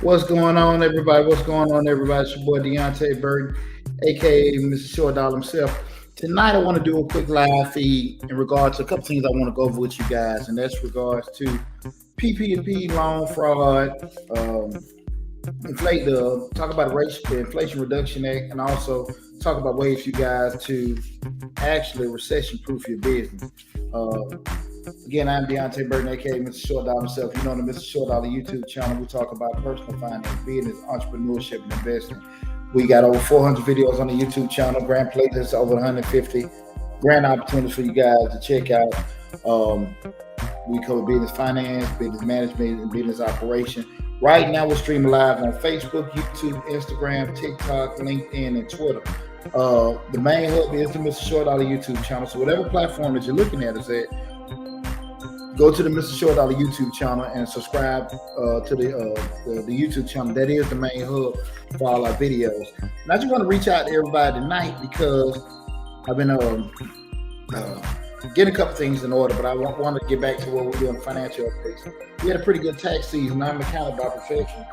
What's going on, everybody? What's going on, everybody? It's your boy Deonte Burden, aka Mr. Short Dollar himself. Tonight, I want to do a quick live feed in regards to a couple things I want to go over with you guys, and that's regards to PPP loan fraud, um, talk about the Inflation Reduction Act, and also talk about ways for you guys to actually recession-proof your business. Uh, Again, I'm Deonte Burden, aka Mr. Short Dollar himself. You know, on the Mr. Short Dollar YouTube channel, we talk about personal finance, business, entrepreneurship, and investing. We got over 400 videos on the YouTube channel, grand playlists, over 150 grand opportunities for you guys to check out. Um, we cover business finance, business management, and business operation. Right now, we're streaming live on Facebook, YouTube, Instagram, TikTok, LinkedIn, and Twitter. The main hub is the Mr. Short Dollar YouTube channel. So whatever platform that you're looking at is at, go to the Mr. Short Dollar YouTube channel and subscribe to the YouTube channel. That is the main hub for all our videos. And I just want to reach out to everybody tonight because I've been getting a couple things in order, but I want to get back to what we're doing financial updates. We had a pretty good tax season. I'm an accountant by profession.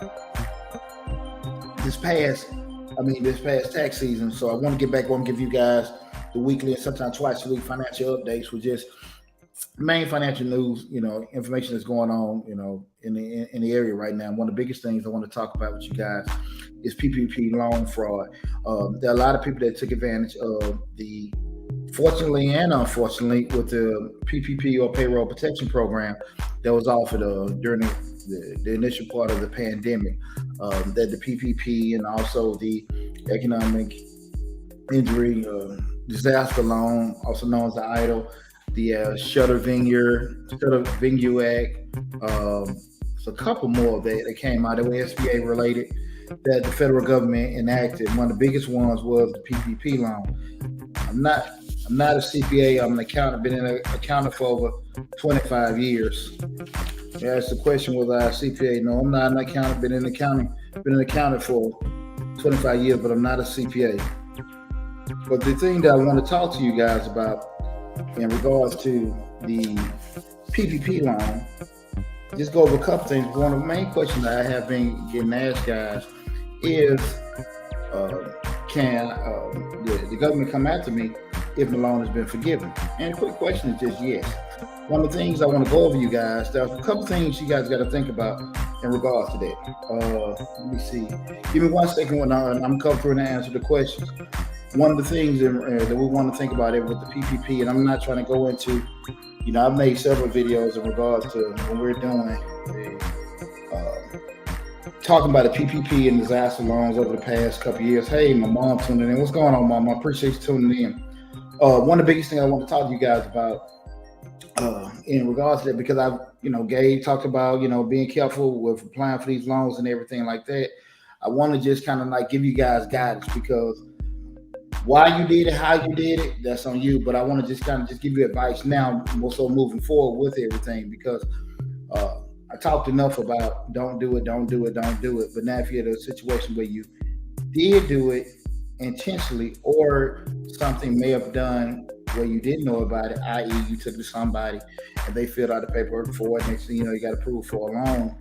This past tax season. So I want to get back. I want to give you guys the weekly and sometimes twice a week financial updates with just main financial news, information that's going on, in the area right now. One of the biggest things I want to talk about with you guys is PPP loan fraud. There are a lot of people that took advantage of the, fortunately and unfortunately, with the PPP or payroll protection program that was offered during the initial part of the pandemic. That the PPP and also the economic injury disaster loan, also known as the EIDL, the Shutter Venue Act. So a couple more that came out that were SBA related that the federal government enacted. One of the biggest ones was the PPP loan. I'm not a CPA. I'm an accountant. Been an accountant for over 25 years. You asked the question, was I a CPA? No, I'm not an accountant. Been an accountant for 25 years, but I'm not a CPA. But the thing that I want to talk to you guys about in regards to the PPP loan, just go over a couple things. One of the main questions that I have been getting asked, guys, is can the government come after me if the loan has been forgiven? And the quick question is just yes. One of the things I want to go over, you guys, there's a couple things you guys got to think about in regards to that. Let me see. Give me 1 second when I'm covering and answer the questions. One of the things that we want to think about it with the PPP, and I'm not trying to go into, I've made several videos in regards to when we're doing talking about the PPP and disaster loans over the past couple of years. Hey, my mom tuning in. What's going on, Mom? I appreciate you tuning in. One of the biggest things I want to talk to you guys about in regards to that, because Gabe talked about, being careful with applying for these loans and everything like that. I want to just kind of like give you guys guidance, because why you did it, how you did it, that's on you. But I want to just kind of just give you advice now, also moving forward with everything, because I talked enough about don't do it. But now if you're in a situation where you did do it intentionally, or something may have done where you didn't know about it, i.e. you took it to somebody and they filled out the paperwork for it, next thing you know, you got approved for a loan,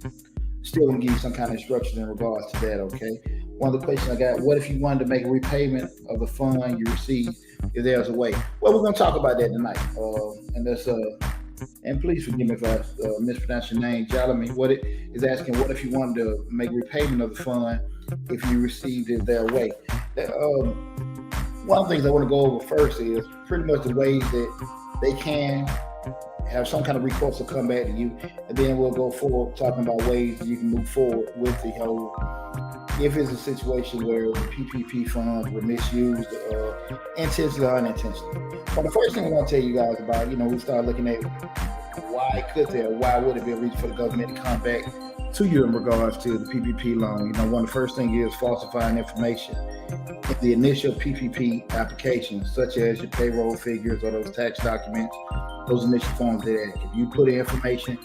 still gonna give you some kind of instructions in regards to that, okay? One of the questions I got, what if you wanted to make a repayment of the fund you received, if there's a way? Well, we're gonna talk about that tonight. And that's and please forgive me if I mispronounce your name, Jalami. What it is asking, what if you wanted to make repayment of the fund if you received it their way? One of the things I want to go over first is pretty much the ways that they can have some kind of recourse to come back to you, and then we'll go forward talking about ways you can move forward with the whole, if it's a situation where the PPP funds were misused intentionally or unintentionally. Well, the first thing I want to tell you guys about, we start looking at why would it be a reason for the government to come back to you in regards to the PPP loan. One of the first things is falsifying information in the initial PPP application, such as your payroll figures or those tax documents, those initial forms that if you put in information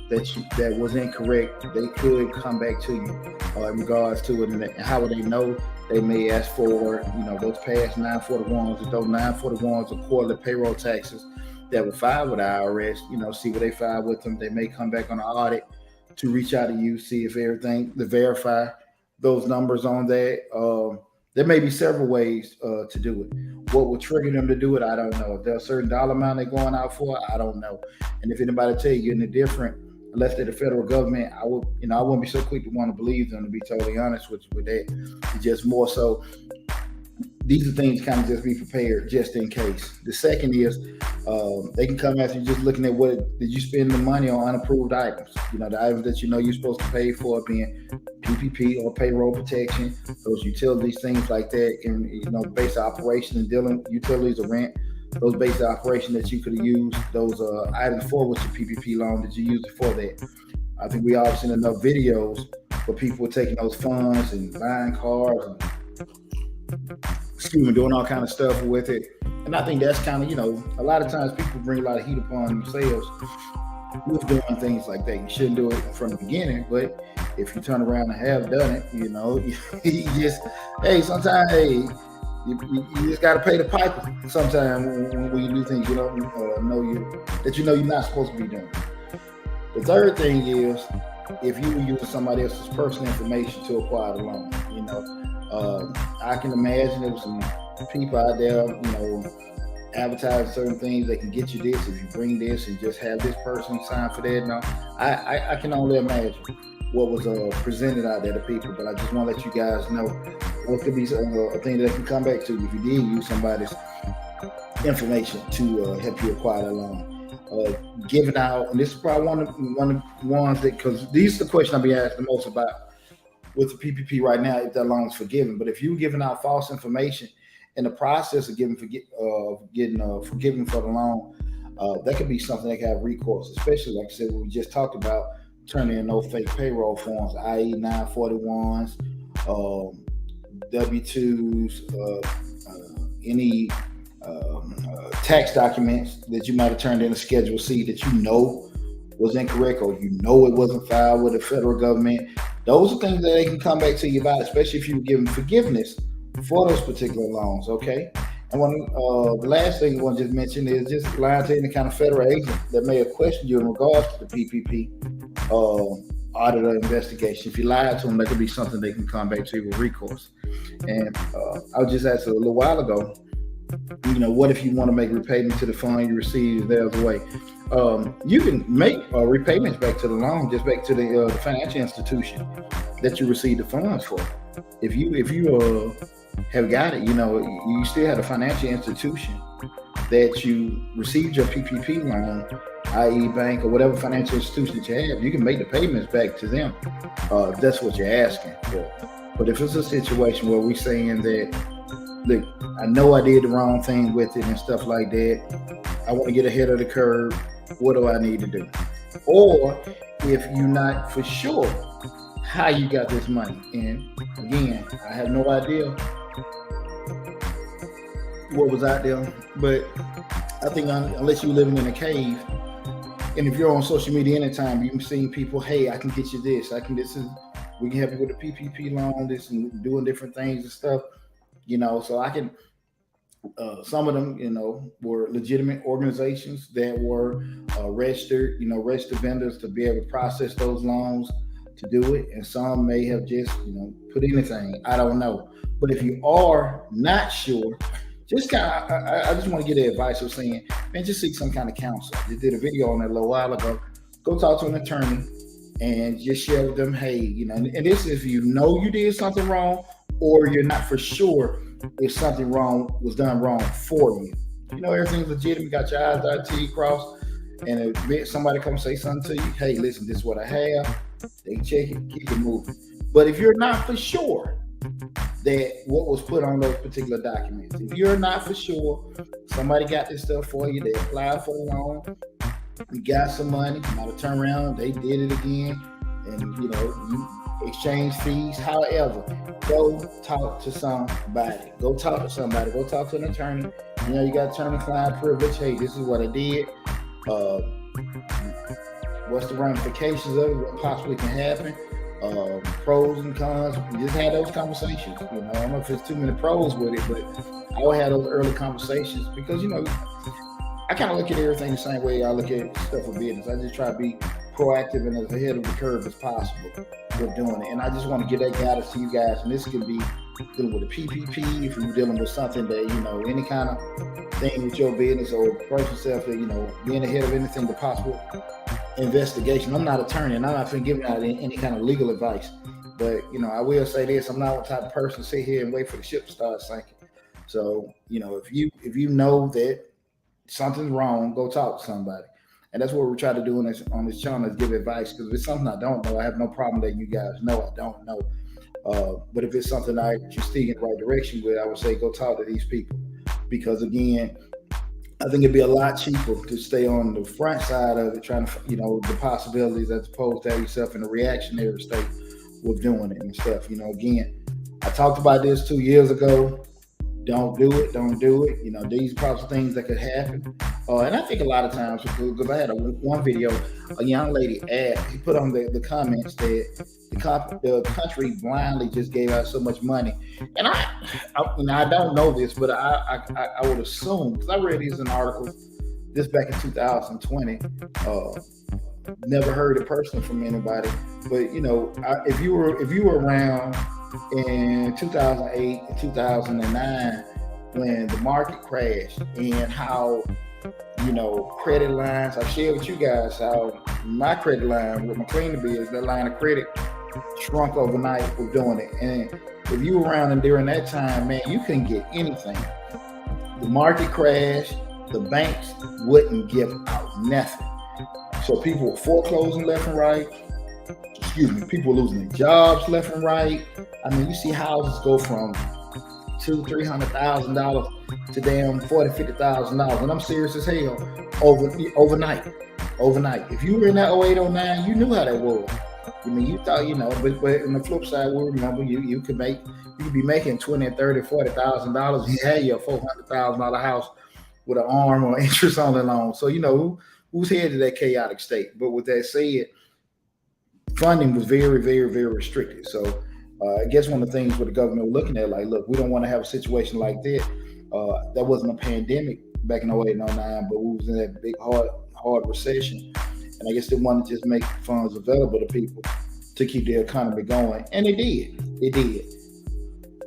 that was incorrect, they could come back to you in regards to it. And how would they know? They may ask for, those past 941s, if those 941s are quarterly payroll taxes that were filed with the IRS, see what they filed with them. They may come back on an audit to reach out to you, see if everything to verify those numbers on that. There may be several ways to do it. What would trigger them to do it, I don't know. If there's a certain dollar amount they're going out for, I don't know. And if anybody tell you any different, unless they're the federal government, I wouldn't be so quick to want to believe them, to be totally honest with that. It's just more so, these are things kind of just be prepared just in case. The second is they can come after you just looking at what did you spend the money on unapproved items. The items that you're supposed to pay for, being PPP or payroll protection, those utilities, things like that, and basic operation and dealing utilities or rent, those basic operation that you could have used those items for with your PPP loan. Did you use it for that? I think we all seen enough videos where people were taking those funds and buying cars and doing all kind of stuff with it. And I think that's kind of, a lot of times people bring a lot of heat upon themselves with doing things like that. You shouldn't do it from the beginning, but if you turn around and have done it, you just, sometimes, you just got to pay the piper sometimes when you do things you don't you're not supposed to be doing. The third thing is, if you were using somebody else's personal information to acquire the loan, I can imagine there was some people out there, advertising certain things. They can get you this if you bring this and just have this person sign for that. No, I can only imagine what was presented out there to people, but I just want to let you guys know what could be a thing that can come back to you if you did use somebody's information to help you acquire that loan. Giving out, and this is probably one of the ones that, because these are the questions I'll be asked the most about with the PPP right now, if that loan is forgiven. But if you're giving out false information in the process of getting forgiven for the loan, that could be something that can have recourse, especially like I said, we just talked about turning in no fake payroll forms, i.e. 941s, W-2s, any tax documents that you might have turned in a Schedule C that was incorrect, or it wasn't filed with the federal government. Those are things that they can come back to you about, especially if you were given forgiveness for those particular loans, okay? And the last thing I want to just mention is just lying to any kind of federal agent that may have questioned you in regards to the PPP audit or investigation. If you lied to them, that could be something they can come back to you with recourse. And I was just asked a little while ago, what if you want to make repayment to the fund you received there's a way? You can make repayments back to the loan, just back to the financial institution that you received the funds for. If you have got it, you still have a financial institution that you received your PPP loan, i.e. bank or whatever financial institution that you have, you can make the payments back to them. If that's what you're asking for. But if it's a situation where we're saying that, look, I know I did the wrong thing with it and stuff like that, I want to get ahead of the curve, what do I need to do? Or if you're not for sure how you got this money, and again, I have no idea what was out there, but I think unless you're living in a cave, and if you're on social media anytime, you've seen people, hey, I can get you this, we can help you with the PPP loan, this, and doing different things and stuff, so I can, some of them, were legitimate organizations that were registered vendors to be able to process those loans, to do it. And some may have just, put anything, I don't know. But if you are not sure, just I just want to get the advice of saying, man, just seek some kind of counsel. I just did a video on that a little while ago. Go talk to an attorney and just share with them, hey, and this is if you did something wrong, or you're not for sure if something wrong was done wrong for you. Everything's legitimate. You got your I's dotted, T's crossed, and if somebody comes say something to you, hey, listen, this is what I have. They check it, keep it moving. But if you're not for sure that what was put on those particular documents, if you're not for sure, somebody got this stuff for you, they applied for the loan, you got some money, you might have turned around, they did it again, and you exchange fees. However, go talk to somebody. Go talk to an attorney. You got attorney-client privilege. Hey, this is what I did. What's the ramifications of it? What possibly can happen? Pros and cons. Just have those conversations. I don't know if there's too many pros with it, but I would have those early conversations because I kind of look at everything the same way I look at stuff for business. I just try to be proactive and as ahead of the curve as possible with doing it. And I just want to give that guidance to you guys. And this can be dealing with a PPP, if you're dealing with something that, any kind of thing with your business or personal self, being ahead of anything the possible investigation. I'm not an attorney, and I'm not giving out any kind of legal advice. But, I will say this, I'm not the type of person to sit here and wait for the ship to start sinking. So, if you know that something's wrong, go talk to somebody. And that's what we try to do on this channel, is give advice. Because if it's something I don't know, I have no problem letting you guys know I don't know. But if it's something I can steer in the right direction with, I would say go talk to these people. Because again, I think it'd be a lot cheaper to stay on the front side of it, trying to, the possibilities, as opposed to have yourself in a reactionary state with doing it and stuff. Again, I talked about this 2 years ago. Don't do it. These are probably things that could happen. And I think a lot of times, because I had one video, a young lady he put on the comments that the country blindly just gave out so much money. And I don't know this, but I would assume, because I read this in an article this back in 2020, never heard it personally from anybody. But if you were around in 2008 and 2009 when the market crashed, and how credit lines, I've shared with you guys how my credit line with my cleaning bills, that line of credit shrunk overnight with doing it. And if you were around and during that time, man, you couldn't get anything. The market crashed, the banks wouldn't give out nothing. So people were foreclosing left and right. People losing their jobs left and right. I mean, you see houses go from $200,000-$300,000 to damn $40,000-$50,000, and I'm serious as hell. Overnight. If you were in that 08-09, you knew how that was. You thought, but on the flip side, we remember you could be making $20,000, $30,000, $40,000. You had your $400,000 house with an arm or interest only loan. So who's headed to that chaotic state? But with that said, funding was very, very, very restricted. So I guess one of the things what the government were looking at, like, look, we don't want to have a situation like that. That wasn't a pandemic back in 08 and 09, but we was in that big, hard recession. And I guess they wanted to just make funds available to people to keep the economy going. And it did.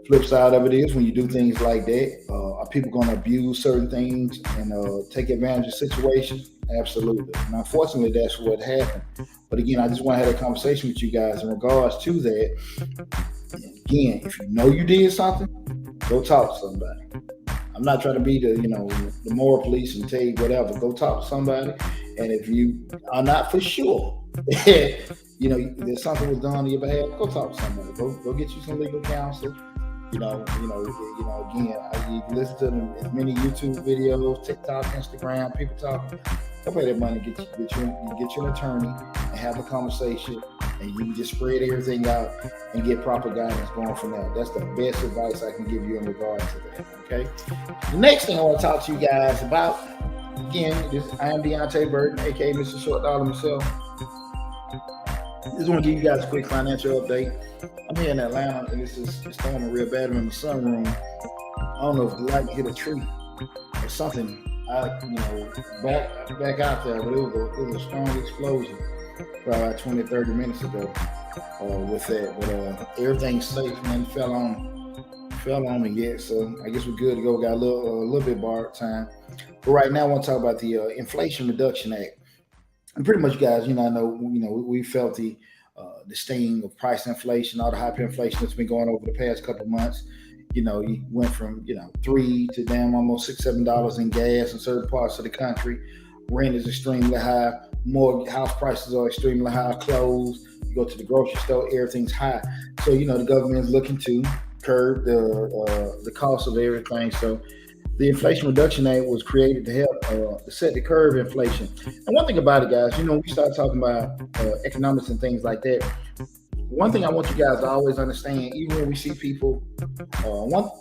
Flip side of it is, when you do things like that, are people going to abuse certain things and take advantage of situations? Absolutely. And unfortunately, that's what happened. But again, I just want to have a conversation with you guys in regards to that. Again, if you know you did something, go talk to somebody. I'm not trying to be the moral police and tell you whatever. Go talk to somebody. And if you are not for sure, that something was done on your behalf, go talk to somebody. Go get you some legal counsel. Again, you listen to as many YouTube videos, TikTok, Instagram, people talking. Go pay that money, get you an attorney, and have a conversation, and you can just spread everything out and get proper guidance going from there. That's the best advice I can give you in regards to that. Okay. The next thing I want to talk to you guys about, again, I am Deonte Burden, aka Mr. Short Dollar myself. Just want to give you guys a quick financial update. I'm here in Atlanta, and it's storming real bad. I'm in the sunroom. I don't know if the light hit a tree or something. Back out there, but it was a strong explosion about 20-30 minutes ago with that. But everything's safe, man. Fell on me yet, so I guess we're good to go. Got a little bit borrowed time. But right now, I want to talk about the Inflation Reduction Act. And pretty much, guys, I know, we felt the sting of price inflation, all the hyperinflation that's been going over the past couple of months. You went from, $3 to damn almost $6, $7 in gas in certain parts of the country. Rent is extremely high. More house prices are extremely high. Clothes, you go to the grocery store, everything's high. So, the government is looking to curb the cost of everything. So the Inflation Reduction Act was created to help set the curve inflation. And one thing about it, guys, we start talking about economics and things like that. One thing I want you guys to always understand, even when we see people,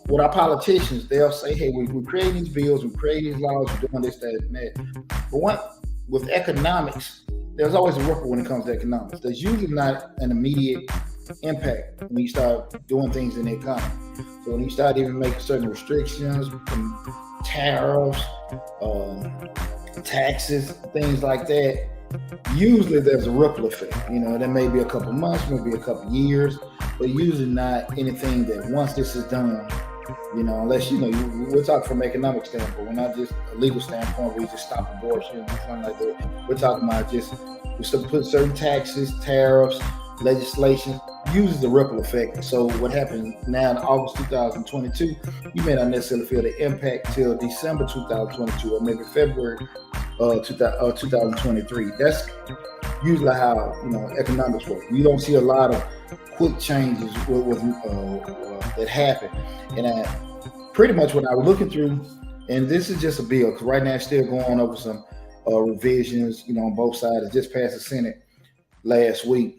with our politicians, they'll say, hey, we're creating these bills, we're creating these laws, we're doing this, that, and that. But with economics, there's always a ripple when it comes to economics. There's usually not an immediate impact when you start doing things in the economy. So when you start even making certain restrictions, tariffs, taxes, things like that, usually there's a ripple effect. There may be a couple months, maybe a couple years, but usually not anything that once this is done, unless we're talking from an economic standpoint, we're not just a legal standpoint where you just stop abortion and something like that. We're talking about just we put certain taxes, tariffs, legislation uses the ripple effect. So what happens now in August 2022, you may not necessarily feel the impact till December 2022 or maybe February 2023. That's usually how economics work. You don't see a lot of quick changes that happen. And pretty much what I was looking through, and this is just a bill because right now it's still going over some revisions, on both sides. It just passed the Senate last week,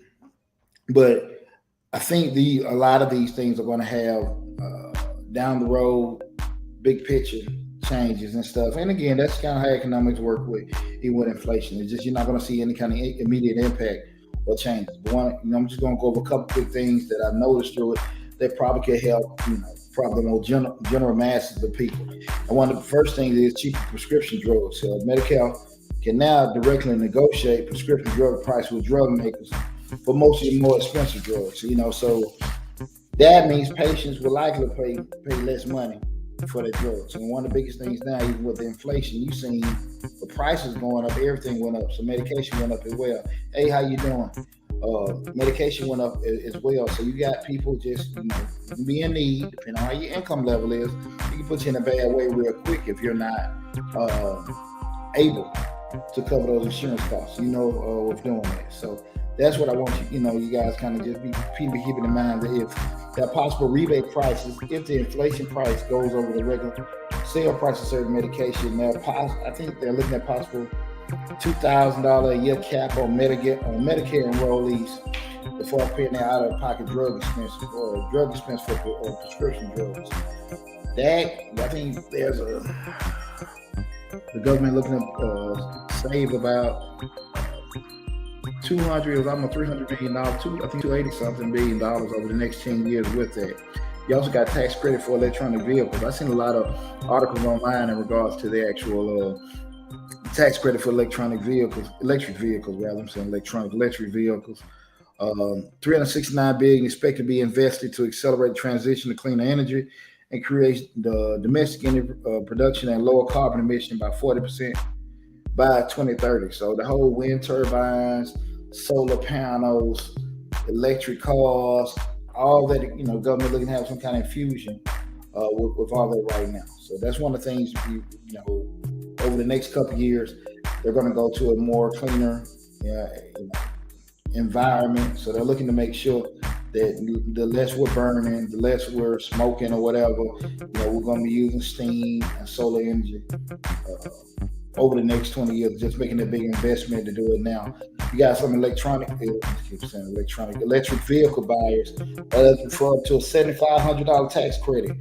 but I think a lot of these things are going to have down the road big picture changes and stuff. And again, that's kind of how economics work with inflation. It's just you're not going to see any kind of immediate impact or changes. But I'm just going to go over a couple quick things that I've noticed through it that probably could help, probably the more general masses of people. And one of the first things is cheaper prescription drugs. So Medicare can now directly negotiate prescription drug price with drug makers for most of the more expensive drugs. So that means patients will likely pay less money for their drugs. And one of the biggest things now, even with the inflation, you've seen the prices going up, everything went up. So medication went up as well. Hey, how you doing? Medication went up as well. So you got people just, you can be in need, depending on how your income level is. You can put you in a bad way real quick if you're not able to cover those insurance costs, with doing that. So that's what I want you guys kind of just be keeping in mind that if there are possible rebate prices, if the inflation price goes over the regular sale price of certain medication, I think they're looking at possible $2,000 a year cap on Medicare enrollees before paying their out-of-pocket drug expense for prescription drugs. That I think there's the government looking to save about almost $300 million, I think $280-something million over the next 10 years with that. You also got tax credit for electronic vehicles. I've seen a lot of articles online in regards to the actual tax credit for electric vehicles. $369 billion expected to be invested to accelerate the transition to cleaner energy and create the domestic energy production and lower carbon emission by 40% by 2030. So the whole wind turbines, solar panels, electric cars, all that, government looking to have some kind of infusion with all that right now. So that's one of the things, over the next couple of years, they're going to go to a more cleaner environment. So they're looking to make sure that the less we're burning, the less we're smoking or whatever, we're going to be using steam and solar energy over the next 20 years, just making a big investment to do it now. You got some electric vehicle buyers for up to a $7,500 tax credit,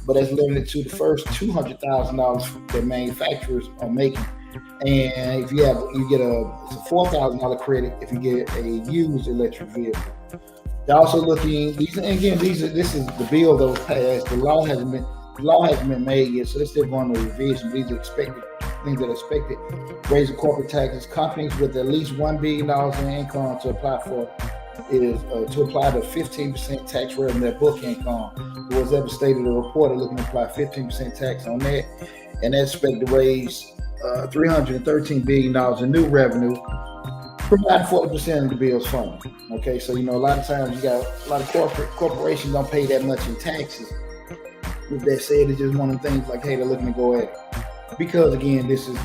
but that's limited to the first $200,000 that manufacturers are making. And if you get it's a $4,000 credit if you get a used electric vehicle. They're also looking. This is the bill that was passed. The law hasn't been made yet, so they're still going to revision. These are things that are expected. Raising corporate taxes. Companies with at least $1 billion in income to apply the 15% tax rate on their book income. It was ever stated a reporter looking to apply 15% tax on that, and that's expected to raise $313 billion in new revenue, providing 40% of the bill's funding. Okay, so a lot of times you got a lot of corporations don't pay that much in taxes. With that said, it's just one of the things like, hey, they're looking to go at it. Because again, this is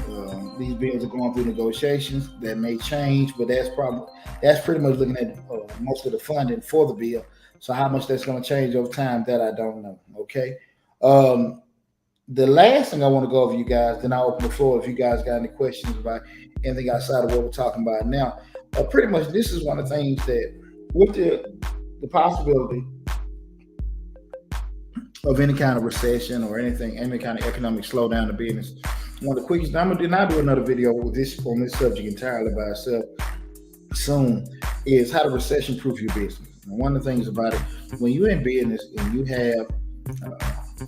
these bills are going through negotiations that may change, but that's pretty much looking at most of the funding for the bill. So how much that's going to change over time, that I don't know. Okay. The last thing I want to go over, you guys, then I'll open the floor if you guys got any questions about anything outside of what we're talking about now. Pretty much, this is one of the things that, with the possibility of any kind of recession or any kind of economic slowdown in business, one of the quickest, I'm going to do another video on this subject entirely by itself soon, is how to recession-proof your business. And one of the things about it, when you're in business and you have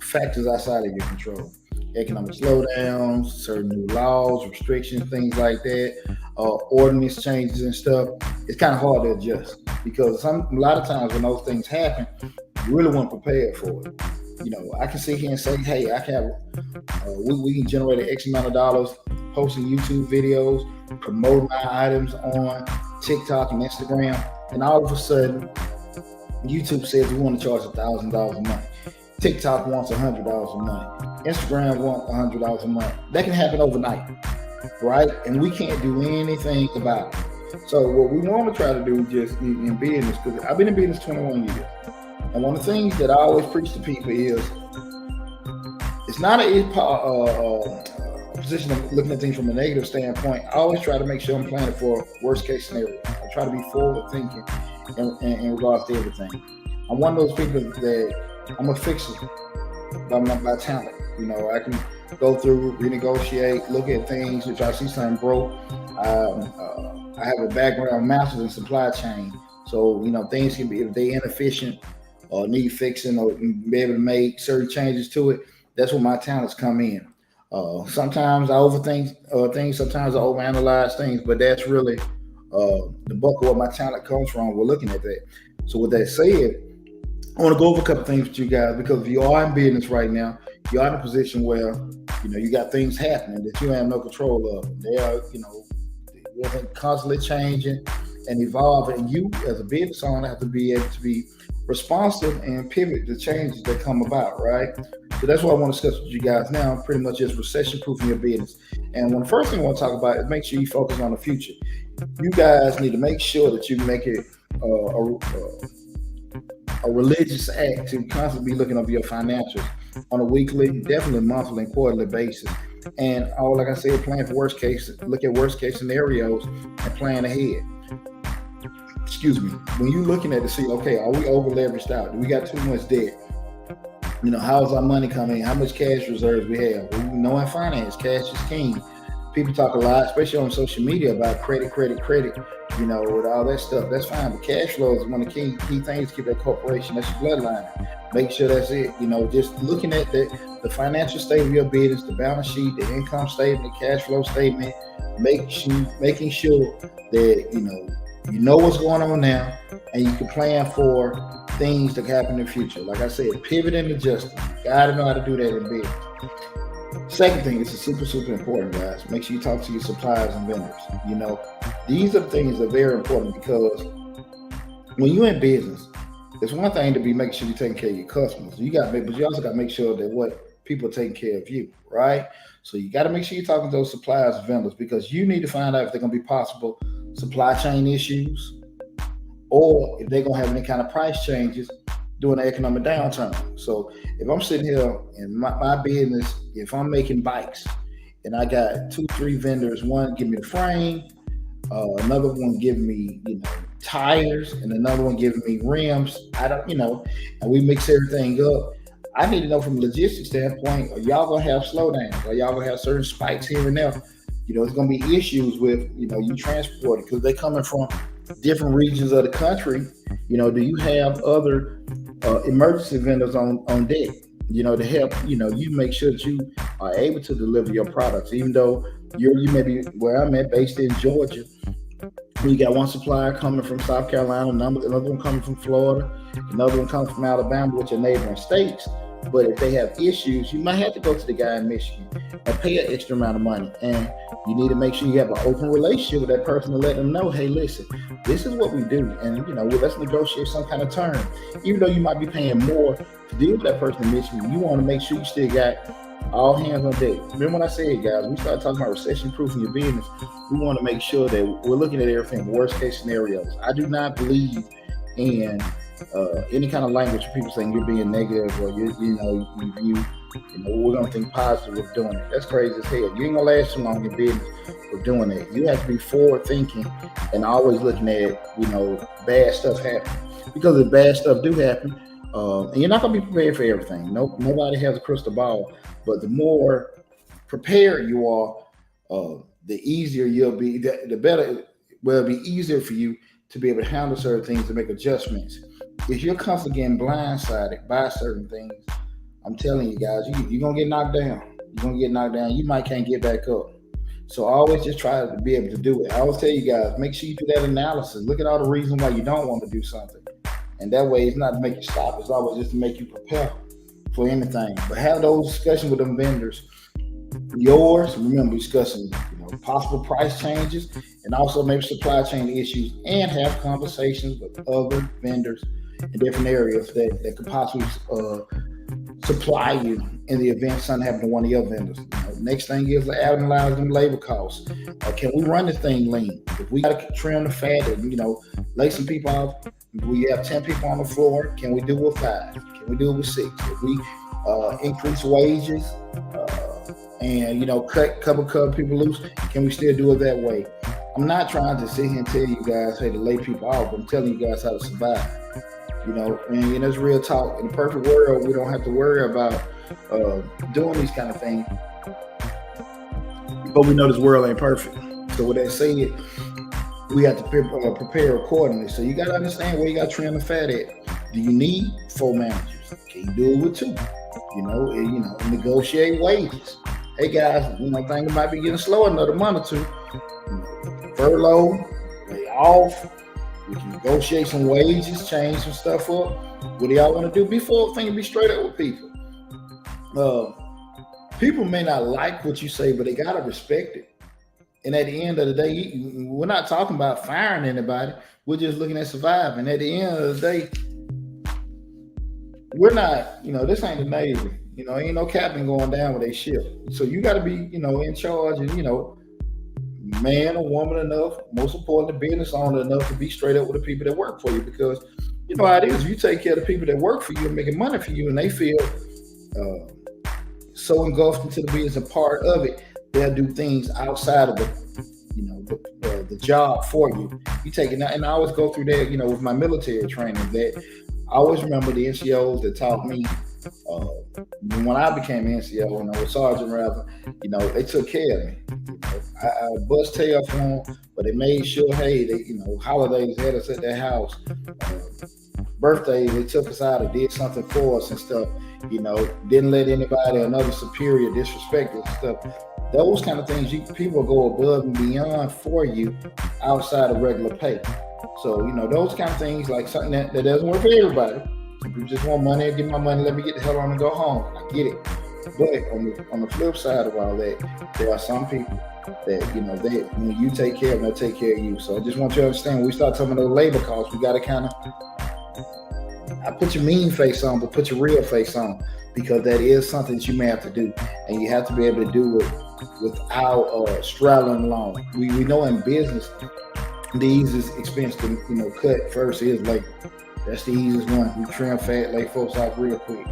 factors outside of your control, economic slowdowns, certain new laws, restrictions, things like that, ordinance changes and stuff, it's kind of hard to adjust because a lot of times when those things happen, you really weren't prepared for it. I can sit here and say, hey, I can have, we can generate an X amount of dollars posting YouTube videos, promoting my items on TikTok and Instagram, and all of a sudden, YouTube says we want to charge $1,000 a month. TikTok wants $100 a month. Instagram wants $100 a month. That can happen overnight, right? And we can't do anything about it. So what we want to try to do just in business, because I've been in business 21 years, and one of the things that I always preach to people is it's not a position of looking at things from a negative standpoint. I always try to make sure I'm planning for worst case scenario. I try to be forward thinking in regards to everything. I'm one of those people that I'm a fixer by talent. I can go through, renegotiate, look at things. If I see something broke, I have a background master's in supply chain. So, things can be, if they're inefficient or need fixing or be able to make certain changes to it, that's where my talents come in. Sometimes I overthink things, sometimes I overanalyze things, but that's really the bulk of where my talent comes from. We're looking at that. So with that said, I want to go over a couple things with you guys, because if you are in business right now, you're in a position where, you got things happening that you have no control of. They are, they're constantly changing and evolving. And you, as a business owner, have to be able to be responsive and pivot to changes that come about, right? So that's what I want to discuss with you guys now, pretty much just recession-proofing your business. And one first thing I want to talk about is make sure you focus on the future. You guys need to make sure that you make it a religious act to constantly be looking over your financials on a weekly, definitely monthly and quarterly basis. And like I said, plan for worst case, look at worst case scenarios and plan ahead. Excuse me. When you're looking at to see, okay, are we over leveraged out? Do we got too much debt? How's our money coming in? How much cash reserves we have? In finance, cash is king. People talk a lot, especially on social media, about credit, with all that stuff. That's fine, but cash flow is one of the key things to keep that corporation. That's your bloodline. Make sure that's it. Just looking at the financial state of your business, the balance sheet, the income statement, the cash flow statement, making sure that you know what's going on now, and you can plan for things that happen in the future. Like I said, pivot and adjust. Gotta know how to do that in business. Second thing, this is super, super important, guys. Make sure you talk to your suppliers and vendors. These are things that are very important, because when you're in business, it's one thing to be making sure you're taking care of your customers. But you also got to make sure that what people are taking care of you, right? So you got to make sure you're talking to those suppliers and vendors, because you need to find out if they're going to be possible supply chain issues, or if they're going to have any kind of price changes during the economic downturn. So if I'm sitting here in my business, if I'm making bikes and I got 2-3 vendors, one give me the frame, another one give me, tires, and another one giving me rims, and we mix everything up. I need to know from a logistics standpoint, are y'all gonna have slowdowns? Are y'all gonna have certain spikes here and there? There's gonna be issues with, you transporting, because they're coming from different regions of the country. Do you have other emergency vendors on deck, to help, you make sure that you are able to deliver your products, even though you may be where I'm at, based in Georgia. We got one supplier coming from South Carolina, another one coming from Florida, another one coming from Alabama, which are neighboring states. But if they have issues, you might have to go to the guy in Michigan and pay an extra amount of money. And you need to make sure you have an open relationship with that person to let them know, hey, listen, this is what we do. And, let's negotiate some kind of term. Even though you might be paying more to deal with that person in Michigan, you want to make sure you still got all hands on deck. Remember when I said, guys, we started talking about recession-proofing your business, we want to make sure that we're looking at everything worst case scenarios. I do not believe in any kind of language for people saying you're being negative, or we're gonna think positive with doing it. That's crazy as hell. You ain't gonna last too long in business with doing it. You have to be forward thinking and always looking at bad stuff happen, because if bad stuff do happen, and you're not gonna be prepared for everything. Nobody has a crystal ball, but the more prepared you are, the easier you'll be. The better. Well, it'll be easier for you to be able to handle certain things and make adjustments. If you're constantly getting blindsided by certain things, I'm telling you guys, you're going to get knocked down. You're going to get knocked down. You might can't get back up. So I always just try to be able to do it. I always tell you guys, make sure you do that analysis. Look at all the reasons why you don't want to do something. And that way it's not to make you stop. It's always just to make you prepare for anything. But have those discussions with them vendors. Yours, remember discussing possible price changes and also maybe supply chain issues, and have conversations with other vendors in different areas that could possibly supply you in the event something happened to one of your vendors. Next thing is to analyze them labor costs. Can we run this thing lean? If we got to trim the fat and lay some people off, we have 10 people on the floor. Can we do it with 5? Can we do it with 6? If we increase wages and cover people loose, can we still do it that way? I'm not trying to sit here and tell you guys, hey, to lay people off. I'm telling you guys how to survive. And it's real talk. In the perfect world, we don't have to worry about doing these kind of things. But we know this world ain't perfect. So with that said, we have to prepare accordingly. So you got to understand where you got to trim the fat at. Do you need 4 managers? Can you do it with 2? Negotiate wages. Hey guys, things might be getting slow another month or 2. Furlough, lay off. We can negotiate some wages, change some stuff up. What do y'all want to do? Before things be straight up with people. People may not like what you say, but they gotta respect it. And at the end of the day, we're not talking about firing anybody. We're just looking at surviving. At the end of the day, we're not, this ain't the Navy. Ain't no captain going down with a ship. So you got to be, in charge and, man or woman enough, most importantly, business owner enough to be straight up with the people that work for you. Because you know how it is. If you take care of the people that work for you and making money for you, and they feel so engulfed into the business and part of it, they'll do things outside of the job for you. You take it, and I always go through that, with my military training. That I always remember the NCOs that taught me. When I became NCO and I was sergeant, rather, they took care of me. I bust tail for them, but they made sure, hey, they, holidays had us at their house. Birthdays, they took us out and did something for us and stuff. Didn't let anybody, another superior, disrespect us and stuff. Those kind of things, people go above and beyond for you outside of regular pay. So, those kind of things, like something that doesn't work for everybody. Some people just want money, give my money, let me get the hell on and go home. I get it. But on the flip side of all that, there are some people that, when you take care of them, they'll take care of you. So I just want you to understand, when we start talking about those labor costs, we got to kind of, I put your mean face on, but put your real face on, because that is something that you may have to do. And you have to be able to do it without straddling along. We know in business, the easiest expense to cut first is labor. That's the easiest one. We trim fat, lay folks off real quick.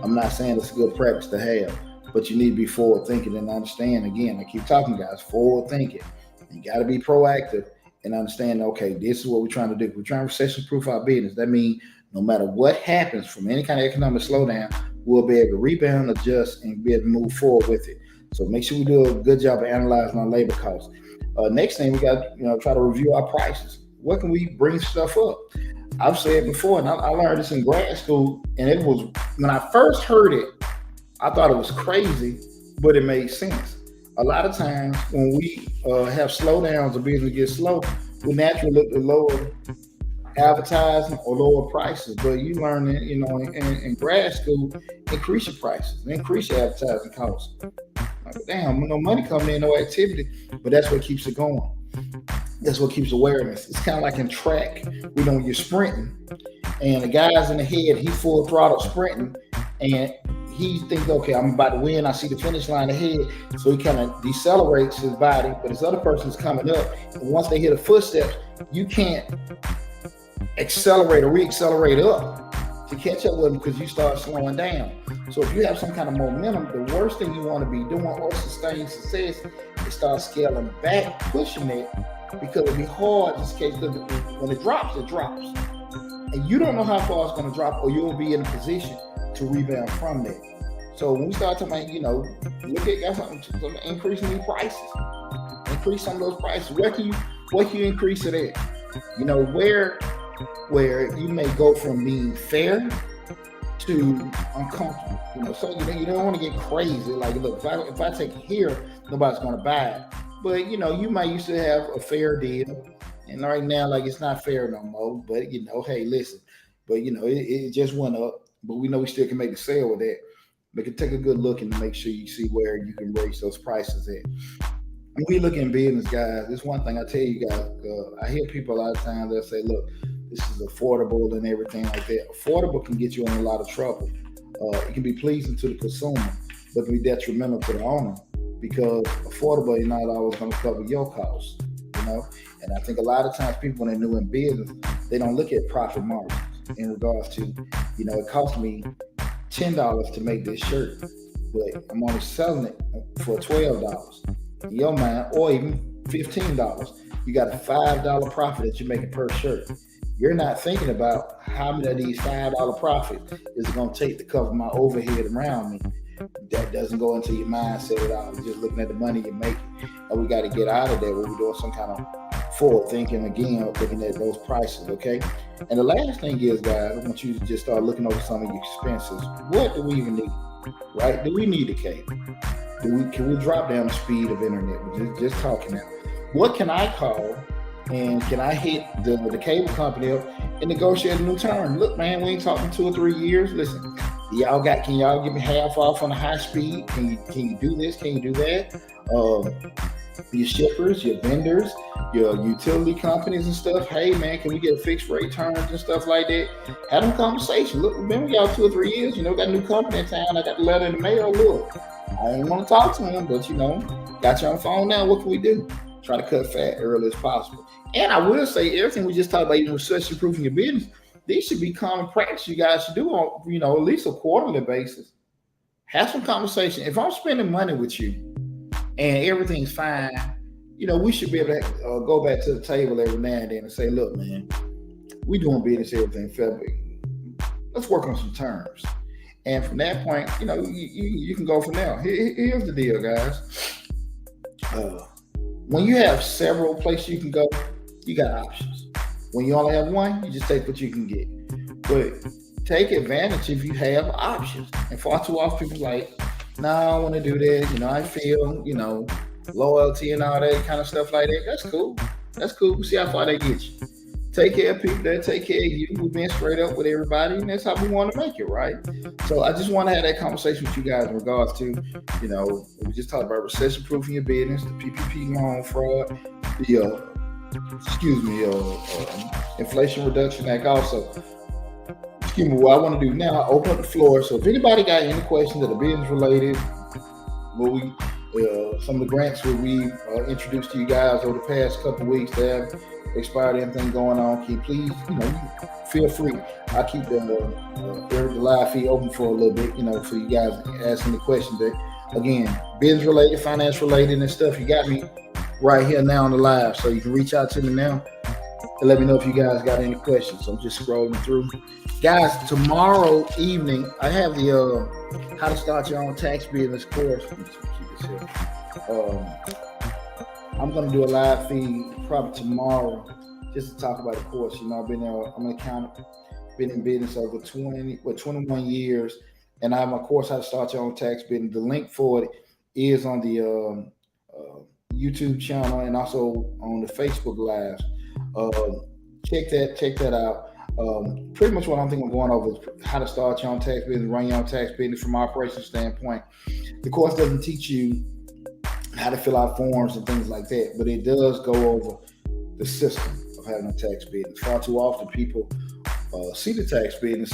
I'm not saying it's a good practice to have, but you need to be forward thinking and understand. Again, I keep talking, guys, forward thinking. You got to be proactive and understand, okay, this is what we're trying to do. We're trying to recession-proof our business. That means no matter what happens from any kind of economic slowdown, we'll be able to rebound, adjust, and be able to move forward with it. So make sure we do a good job of analyzing our labor costs. Next thing, we got to try to review our prices. What can we bring stuff up? I've said before, and I learned this in grad school, and it was, when I first heard it, I thought it was crazy, but it made sense. A lot of times when we have slowdowns or business gets slow, we naturally look to lower advertising or lower prices. But you learn that, in grad school, increase your prices, increase your advertising costs. Like, damn, no money coming in, no activity, but that's what keeps it going. That's what keeps awareness. It's kind of like in track, you're sprinting, and the guy's in the head, he's full throttle sprinting, and he thinks, okay, I'm about to win. I see the finish line ahead, so he kind of decelerates his body, but this other person's coming up, and once they hit a footsteps, you can't accelerate or re-accelerate up to catch up with them because you start slowing down. So if you have some kind of momentum, the worst thing you want to be doing or sustain success is start scaling back, pushing it, because it'll be hard just in case when it drops, and you don't know how far it's going to drop, or you'll be in a position to rebound from that. So when we start talking about, look at some increasing these prices, increase some of those prices. What can you increase it at? Where you may go from being fair to uncomfortable. So you don't want to get crazy. Like, look, if I take it here, nobody's going to buy it. but you might used to have a fair deal, and right now, like it's not fair no more. But hey, listen, but it just went up, but we know we still can make a sale with that. But can take a good look and make sure you see where you can raise those prices at. When we look in business, guys, this one thing I tell you guys, I hear people a lot of times that say, look, this is affordable and everything like that. Affordable can get you in a lot of trouble. It can be pleasing to the consumer, but can be detrimental to the owner, because affordable is not always going to cover your costs, And I think a lot of times people, when they're new in business, they don't look at profit margins in regards to, it cost me $10 to make this shirt, but I'm only selling it for $12 in your mind, or even $15. You got a $5 profit that you're making per shirt. You're not thinking about how many of these $5 profits is it going to take to cover my overhead around me. That doesn't go into your mindset at all. You're just looking at the money you're making. And we got to get out of that when we're doing some kind of forward thinking, again, looking at those prices, okay? And the last thing is, guys, I want you to just start looking over some of your expenses. What do we even need, right? Do we need a cable? Can we drop down the speed of internet? We're just talking now. What can I call, and can I hit the cable company up and negotiate a new term? Look, man, we ain't talking 2 or 3 years. Listen, can y'all give me half off on the high speed? Can you do this? Can you do that? Your shippers, your vendors, your utility companies and stuff. Hey, man, can we get a fixed rate terms and stuff like that? Have them conversations. Look, remember y'all 2 or 3 years, got a new company in town. I got the letter in the mail. Look, I ain't want to talk to him, but got you on the phone now. What can we do? Try to cut fat early as possible. And I will say, everything we just talked about, recession-proofing your business, these should be common practice you guys should do on, at least a quarterly basis. Have some conversation. If I'm spending money with you and everything's fine, we should be able to go back to the table every now and then and say, look, man, we doing business, everything fair. Let's work on some terms. And from that point, you can go from there. Here's the deal, guys. When you have several places you can go, you got options. When you only have one, you just take what you can get. But take advantage if you have options. And far too often people like, no, I don't want to do that. I feel, loyalty and all that kind of stuff like that. That's cool. We'll see how far they get you. Take care of people that take care of you. We've been straight up with everybody, and that's how we want to make it, right? So I just want to have that conversation with you guys in regards to, we just talked about recession-proofing your business, the Ppp Loan Fraud, the Inflation Reduction Act also. What I want to do now, I open up the floor. So if anybody got any questions that are business related, some of the grants that we introduced to you guys over the past couple of weeks that have expired, anything going on, can you please, feel free. I keep the live feed open for a little bit, for you guys asking the questions. That, again, business related, finance related and stuff, you got me right here now on the live. So you can reach out to me now and let me know if you guys got any questions. So I'm just scrolling through. Guys, tomorrow evening, I have the How to Start Your Own Tax Business course. I'm going to do a live feed probably tomorrow just to talk about the course. I've been I'm an accountant, been in business over 21 years, and I have my course, How to Start Your Own Tax Business. The link for it is on the YouTube channel and also on the Facebook Live. Check that out. Pretty much what I'm thinking of going over is how to start your own tax business, run your own tax business from an operations standpoint. The course doesn't teach you how to fill out forms and things like that, but it does go over the system of having a tax business. Far too often people see the tax business,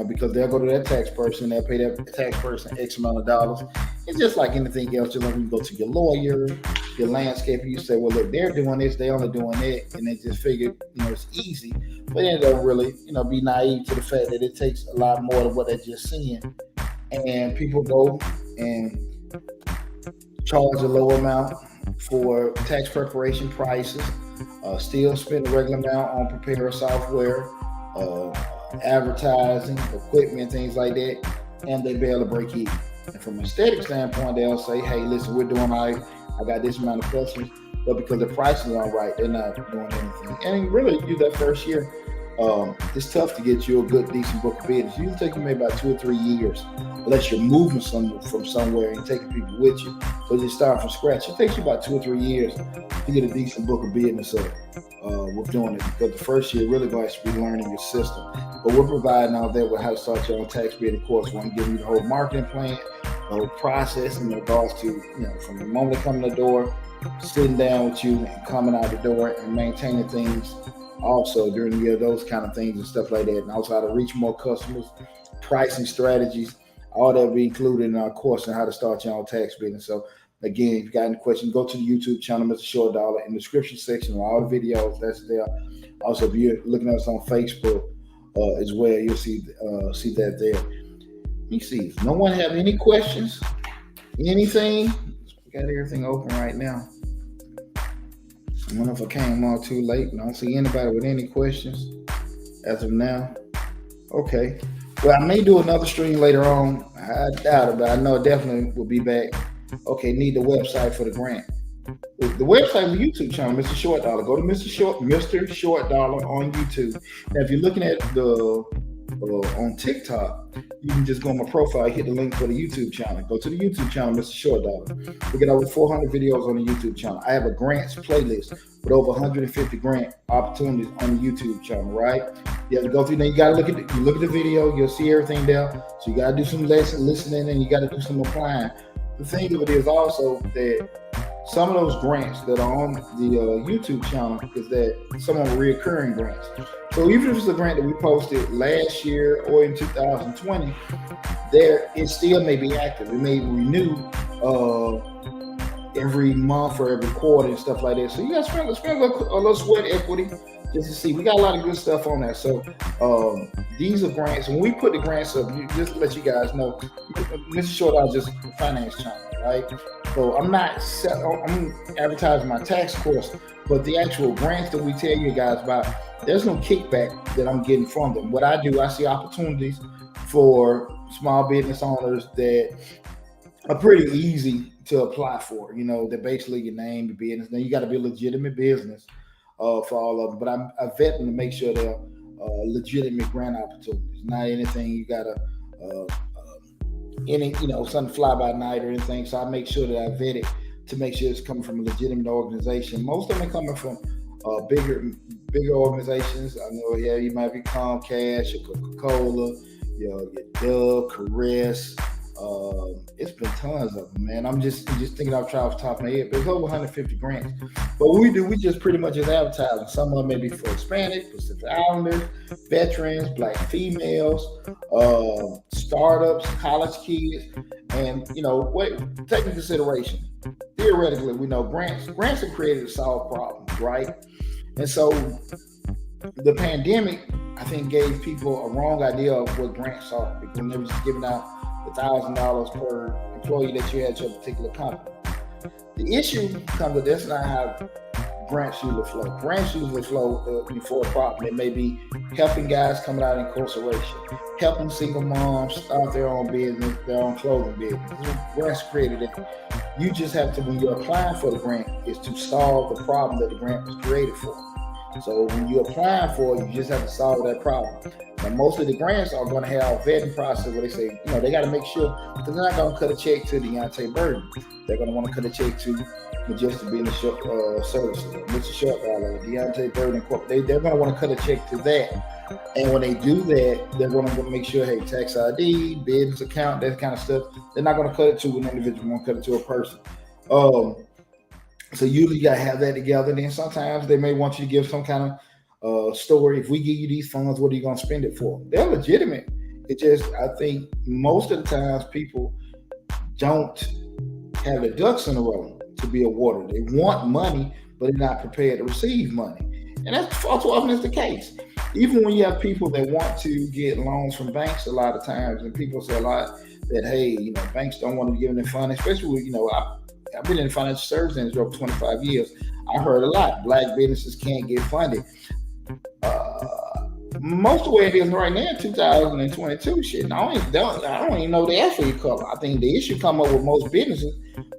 because they'll go to that tax person, they'll pay that tax person X amount of dollars. It's just like anything else. Just like when you go to your lawyer, your landscaper, you say, well, look, they're doing this, they only doing that, and they just figure, it's easy. But then they don't really, be naive to the fact that it takes a lot more than what they're just seeing. And people go and charge a low amount for tax preparation prices, still spend a regular amount on preparer software, advertising, equipment, things like that, and they barely break even. And from an aesthetic standpoint, they'll say, hey, listen, we're doing all right. I got this amount of customers, but because the prices aren't right, they're not doing anything. And really, you that first year, It's tough to get you a good, decent book of business. Usually take you maybe about 2 or 3 years, unless you're moving from somewhere and taking people with you. So you start from scratch. It takes you about 2 or 3 years to get a decent book of business up with doing it, because the first year really going to be learning your system. But we're providing out there with how to start your own tax business course. We're giving you the whole marketing plan, the whole process in regards to, from the moment they come to the door, sitting down with you and coming out the door, and maintaining things also during the year, those kind of things and stuff like that. And also how to reach more customers, pricing strategies, all that will be included in our course on how to start your own tax business. So again, if you got any questions, go to the YouTube channel, Mr. Short Dollar, in the description section of all the videos that's there. Also, if you're looking at us on Facebook as well, you'll see that there. Let me see. If no one have any questions, anything, we got everything open right now. I don't know if I came on too late. I don't see anybody with any questions as of now. Okay. Well, I may do another stream later on. I doubt it, but I know it definitely will be back. Okay, need the website for the grant. The website of the YouTube channel, Mr. Short Dollar. Go to Mr. Short Dollar on YouTube. Now, if you're looking at the on TikTok, you can just go on my profile, hit the link for the YouTube channel. Go to the YouTube channel, Mr. Short Dollar. We get over 400 videos on the YouTube channel. I have a grants playlist with over 150 grant opportunities on the YouTube channel, right? You have to go through there. You got to look at the video. You'll see everything there. So you got to do some listening, and you got to do some applying. The thing of it is also that some of those grants that are on the YouTube channel is that some of them are reoccurring grants. So even if it's a grant that we posted last year or in 2020, it still may be active. It may renew every month or every quarter and stuff like that. So you got to spend a little sweat equity just to see. We got a lot of good stuff on there. So these are grants. When we put the grants up, just to let you guys know, Mr. Short Dollar is just a finance channel, right? So I'm advertising my tax course, but the actual grants that we tell you guys about, there's no kickback that I'm getting from them. What I do, I see opportunities for small business owners that are pretty easy to apply for. They're basically your name, your business. Now you got to be a legitimate business for all of them, but I vet them to make sure they're legitimate grant opportunities, not anything you got to something fly by night or anything. So I make sure that I vet it to make sure it's coming from a legitimate organization. Most of them are coming from bigger organizations. I know, you might be Comcast, your Coca-Cola, your Dove, Caress. It's been tons of them, man. I'm just thinking off the top of my head, but it's over 150 grants. But what we do, we just pretty much just advertising. Some of them may be for Hispanic, Pacific Islanders, veterans, Black females, startups, college kids, and take into consideration. Theoretically, we know grants are created to solve problems, right? And so the pandemic, I think, gave people a wrong idea of what grants are, because they were just giving out $1,000 per employee that you had at your particular company. The issue comes that that's not how grants usually flow. Grants usually flow for a problem. It may be helping guys coming out of incarceration, helping single moms start their own business, their own clothing business. Grants created it. You just have to, when you're applying for the grant, is to solve the problem that the grant was created for. So when you're applying for it, you just have to solve that problem. Now, most of the grants are going to have a vetting process where they say, they got to make sure, because they're not going to cut a check to Deonte Burden. They're going to want to cut a check to Majestic Business Services, Mr. Short Dollar, Deonte Burden. They're going to want to cut a check to that. And when they do that, they're going to make sure, hey, tax ID, business account, that kind of stuff. They're not going to cut it to an individual. They're going to cut it to a person. So usually you got to have that together. Then sometimes they may want you to give some kind of story. If we give you these funds, what are you going to spend it for? They're legitimate. It just, I think most of the times people don't have the ducks in a row to be awarded. They want money, but they're not prepared to receive money. And that's too often is the case. Even when you have people that want to get loans from banks a lot of times, and people say a lot that, hey, banks don't want to give them funding, especially, I've been in the financial services industry over 25 years. I heard a lot. Black businesses can't get funded. Most of the way it is right now, 2022, shit. I don't even know the actual color. I think the issue come up with most businesses,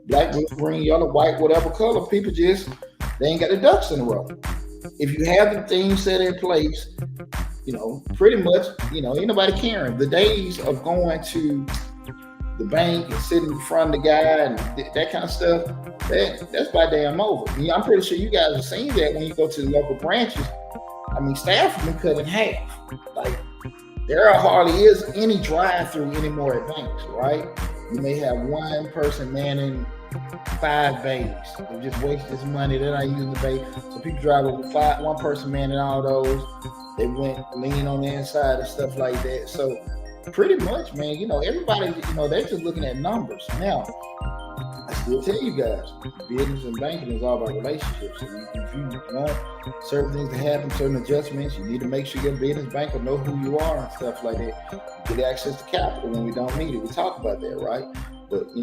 black, green, yellow, white, whatever color, people they ain't got the ducks in a row. If you have the things set in place, pretty much, ain't nobody caring. The days of going to the bank and sitting in front of the guy and that kind of stuff, that's by damn over. I'm pretty sure you guys have seen that when you go to the local branches. I mean, staff have been cut in half. Like, there hardly is any drive-through anymore at banks, right? You may have one person manning 5 bays. They just waste this money. They're not using the bay. So people drive over 5, one person manning all those. They went lean on the inside and stuff like that. So pretty much, man, everybody, they're just looking at numbers. Now, I still tell you guys, business and banking is all about relationships. So if you want certain things to happen, certain adjustments, you need to make sure your business banker know who you are and stuff like that. Get access to capital when we don't need it. We talk about that, right? But, we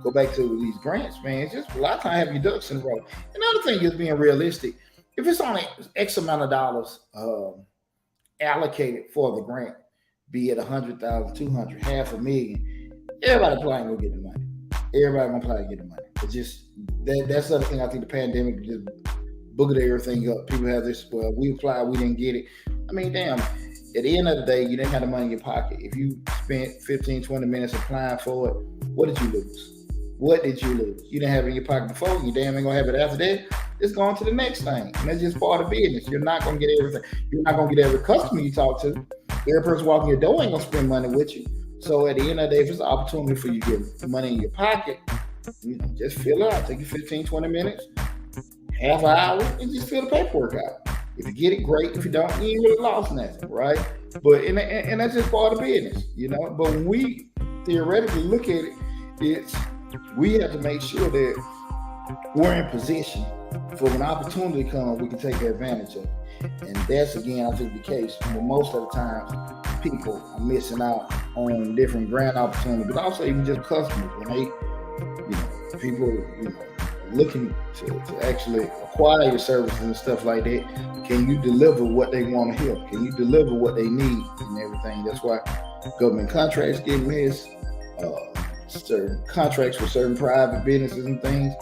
go back to these grants, man. It's just a lot of time have your ducks in a row. Another thing is being realistic. If it's only X amount of dollars allocated for the grant, be it 100,000, 200, $500,000, everybody probably gonna get the money. Everybody gonna probably get the money. It's just that's the other thing. I think the pandemic just boogered everything up. People have this, well, we applied, we didn't get it. I mean, damn, at the end of the day, you didn't have the money in your pocket. If you spent 15, 20 minutes applying for it, what did you lose? What did you lose? You didn't have it in your pocket before, you damn ain't gonna have it after that. It's going to the next thing. And that's just part of business. You're not gonna get everything. You're not gonna get every customer you talk to. Every person walking your door ain't gonna spend money with you. So at the end of the day, if it's an opportunity for you to get money in your pocket, just fill it out. Take you 15, 20 minutes, half an hour, and just fill the paperwork out. If you get it, great. If you don't, you ain't really lost nothing, right? But and that's just part of business, But when we theoretically look at it, we have to make sure that we're in position for when opportunity comes, we can take advantage of it. And that's, again, I think the case. Most of the time, people are missing out on different grant opportunities, but also even just customers. When they, people, looking to actually acquire your services and stuff like that, can you deliver what they want to hear? Can you deliver what they need and everything? That's why government contracts get missed, certain contracts with certain private businesses and things.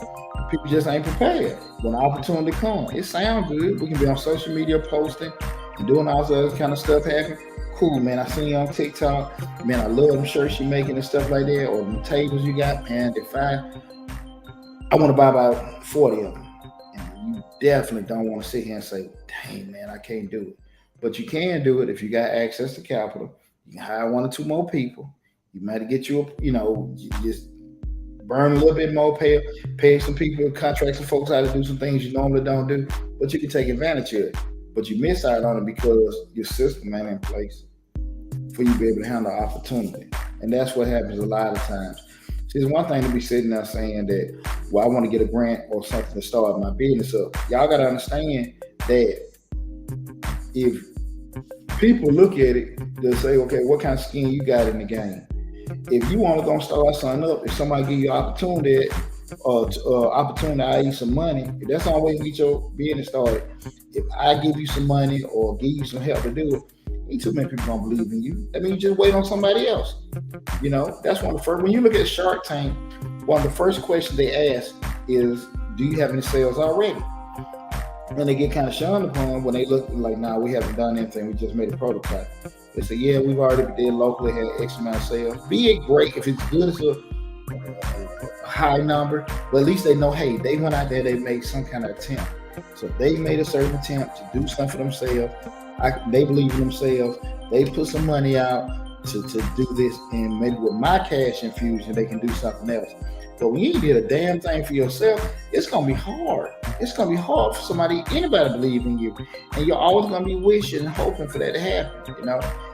People just ain't prepared. When opportunity comes, it sounds good. We can be on social media posting and doing all this other kind of stuff happen. Cool, man. I seen you on TikTok. Man, I love them shirts you're making and stuff like that, or the tables you got. Man, if I want to buy about 40 of them. And you definitely don't want to sit here and say, dang, man, I can't do it. But you can do it if you got access to capital. You can hire 1 or 2 more people. You might get you just burn a little bit more, pay some people, contract some folks out to do some things you normally don't do, but you can take advantage of it. But you miss out on it because your system ain't in place for you to be able to handle opportunity. And that's what happens a lot of times. See, it's one thing to be sitting there saying that, well, I want to get a grant or something to start my business up. Y'all got to understand that if people look at it, they'll say, okay, what kind of skin you got in the game? If you want to go start something up, if somebody give you opportunity, i.e. some money, if that's the only way to get your business started, if I give you some money or give you some help to do it, ain't too many people gonna believe in you. That means you just wait on somebody else. That's one of the first, when you look at Shark Tank, one of the first questions they ask is, do you have any sales already? And they get kind of shunned upon when they look like, nah, we haven't done anything. We just made a prototype. They say, yeah, we've already did locally, had X amount of sales. Be it great if it's good as a high number, but at least they know, hey, they went out there, they made some kind of attempt. So they made a certain attempt to do something for themselves. They believe in themselves. They put some money out to do this, and maybe with my cash infusion, they can do something else. But when you did a damn thing for yourself, it's going to be hard. It's going to be hard for anybody to believe in you. And you're always going to be wishing and hoping for that to happen,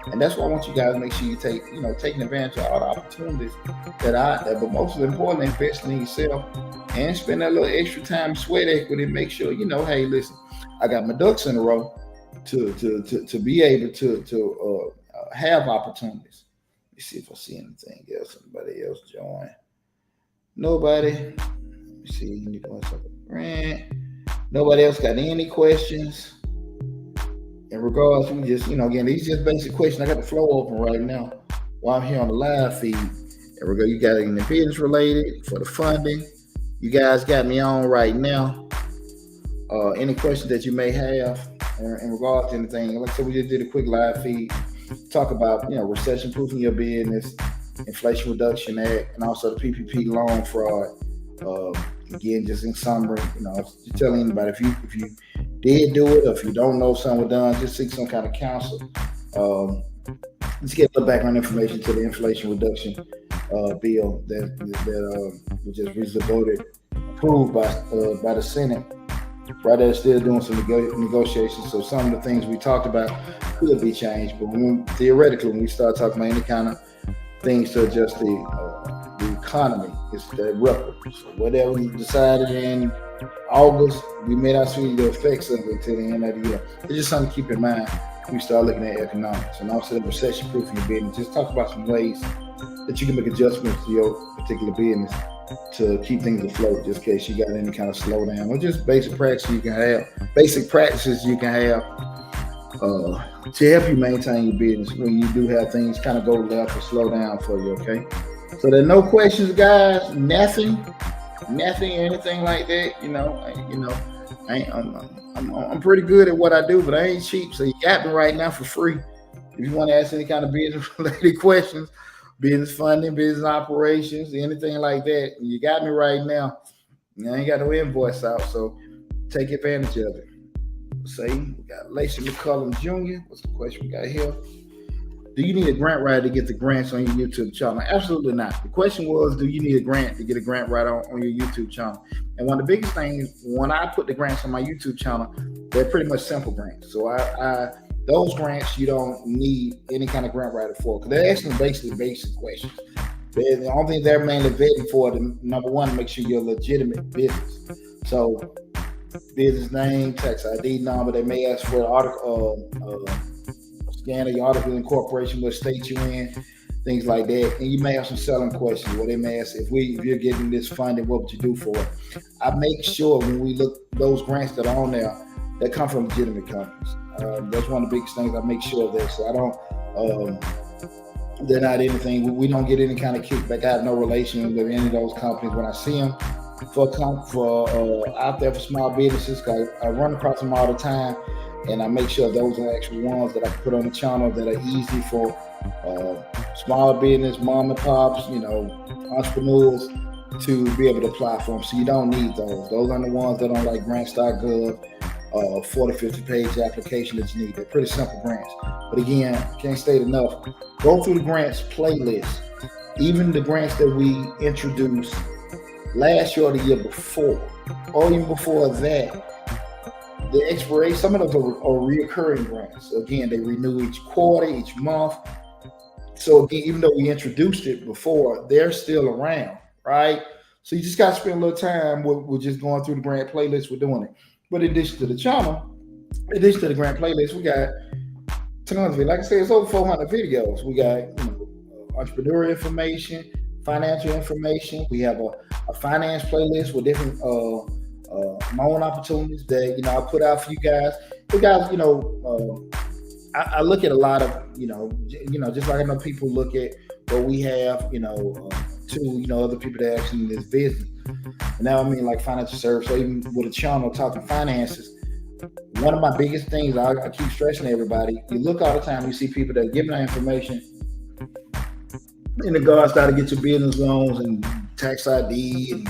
And that's why I want you guys to make sure you taking advantage of all the opportunities that are out there. But most importantly, investing in yourself and spend that little extra time, sweat equity, make sure, hey, listen, I got my ducks in a row to be able to have opportunities. Let me see if I see anything else. Anybody else join? Nobody. Let me see. Nobody else got any questions? In regards, we just, again, these just basic questions. I got the flow open right now while I'm here on the live feed. There we go. You got anything business related for the funding? You guys got me on right now. Any questions that you may have? in regards to anything. Like I said, we just did a quick live feed, talk about recession-proofing your business, Inflation Reduction Act, and also the PPP Loan Fraud. Again, just in summary, just telling anybody if you did do it, or if you don't know something was done, just seek some kind of counsel. Let's get the background information to the Inflation Reduction bill that was just recently voted, approved by the Senate. Right, they're still doing some negotiations. So some of the things we talked about could be changed, but theoretically, when we start talking about any kind of things to adjust the economy, it's disruptive. So whatever we decided in August, we may not see the effects of it until the end of the year. It's just something to keep in mind when we start looking at economics. And also the recession-proofing your business. Just talk about some ways that you can make adjustments to your particular business to keep things afloat, just in case you got any kind of slowdown, or just basic practices you can have to help you maintain your business when you do have things kind of go left or slow down for you. Okay, so there are no questions, guys. Nothing, anything like that. I'm pretty good at what I do, but I ain't cheap. So you got me right now for free. If you want to ask any kind of business related questions, business funding, business operations, anything like that, you got me right now. I ain't got no invoice out, so take advantage of it. Say, we got Lacey McCullum Jr. What's the question we got here? Do you need a grant writer to get the grants on your YouTube channel? Absolutely not. The question was, do you need a grant to get a grant writer on your YouTube channel? And one of the biggest things, when I put the grants on my YouTube channel, they're pretty much simple grants. So those grants you don't need any kind of grant writer for, because they're asking basically basic questions. The only thing they're mainly vetting for, number one, to make sure you're a legitimate business. So business name, tax ID number. They may ask for an article, scan of your article of incorporation, what state you're in, things like that. And you may have some selling questions where they may ask, if you're getting this funding, what would you do for it? I make sure when we look those grants that are on there, that come from legitimate companies. That's one of the biggest things I make sure of that. So I don't, they're not anything. We don't get any kind of kickback. I have no relation with any of those companies. When I see them out there for small businesses, I run across them all the time, and I make sure those are actual ones that I can put on the channel that are easy for small business, mom and pops, entrepreneurs to be able to apply for them. So you don't need those. Those are the ones that are like grants.gov. 40, 50 page application that you need. They're pretty simple grants. But again, can't state enough, go through the grants playlist. Even the grants that we introduced last year or the year before, or even before that, the expiration, some of those are reoccurring grants. So again, they renew each quarter, each month. So again, even though we introduced it before, they're still around, right? So you just got to spend a little time with just going through the grant playlist. We're doing it. But in addition to the channel, in addition to the grant playlist, we got tons of it. Like I said, it's over 400 videos. We got entrepreneurial information, financial information. We have a finance playlist with different loan opportunities that I put out for you guys. You guys, I look at a lot of just like I know people look at what we have, other people that are actually in this business. And now I mean like financial service, or even with a channel talking finances. One of my biggest things I keep stressing to everybody, you look all the time, you see people that are giving that information in regards to how to get your business loans and tax ID and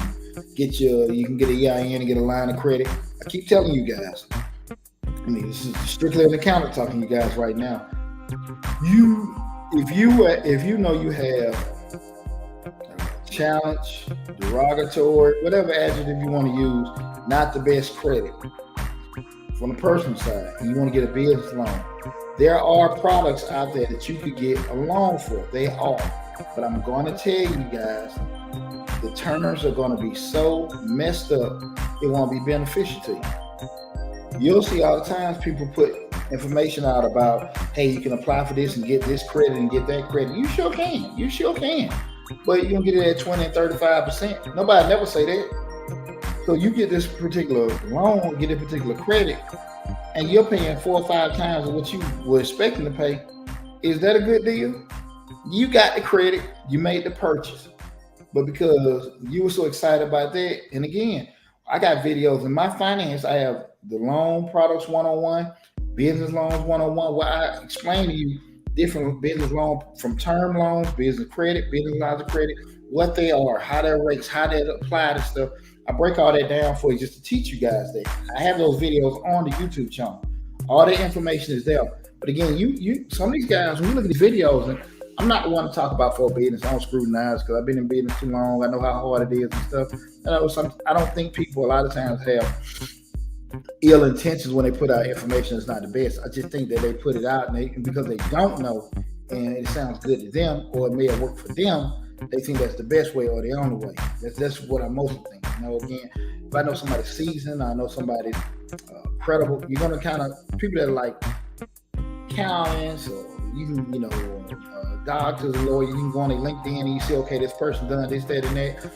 you can get an EIN and get a line of credit. I keep telling you guys, this is strictly an accountant talking to you guys right now. If you know you have challenge, derogatory, whatever adjective you want to use, not the best credit from the personal side, and you want to get a business loan, there are products out there that you could get a loan for. They are. But I'm going to tell you guys, the terms are going to be so messed up, it won't be beneficial to you. You'll see all the times people put information out about, hey, you can apply for this and get this credit and get that credit. You sure can. But you don't get it at 20 and 35%. Nobody never say that. So you get this particular loan, get a particular credit, and you're paying 4 or 5 times what you were expecting to pay. Is that a good deal? You got the credit, you made the purchase. But because you were so excited about that, and again, I got videos in my finance. I have the loan products 101, Business loans 101, where I explain to you different business loans from term loans, business credit, business lines of credit, what they are, how their rates, how they apply to stuff. I break all that down for you just to teach you guys that. I have those videos on the YouTube channel. All the information is there. But again, you some of these guys, when you look at these videos, and I'm not the one to talk about for business. I don't scrutinize because I've been in business too long. I know how hard it is and stuff. I don't think people a lot of times have ill intentions when they put out information that's not the best. I just think that they put it out and because they don't know and it sounds good to them or it may have worked for them, they think that's the best way or the only way. That's what I mostly think. Again, if I know somebody's seasoned, I know somebody's credible, you're going to kind of, people that are like accountants or even, doctors or lawyers, you can go on their LinkedIn and you see, okay, this person done this, that, and that.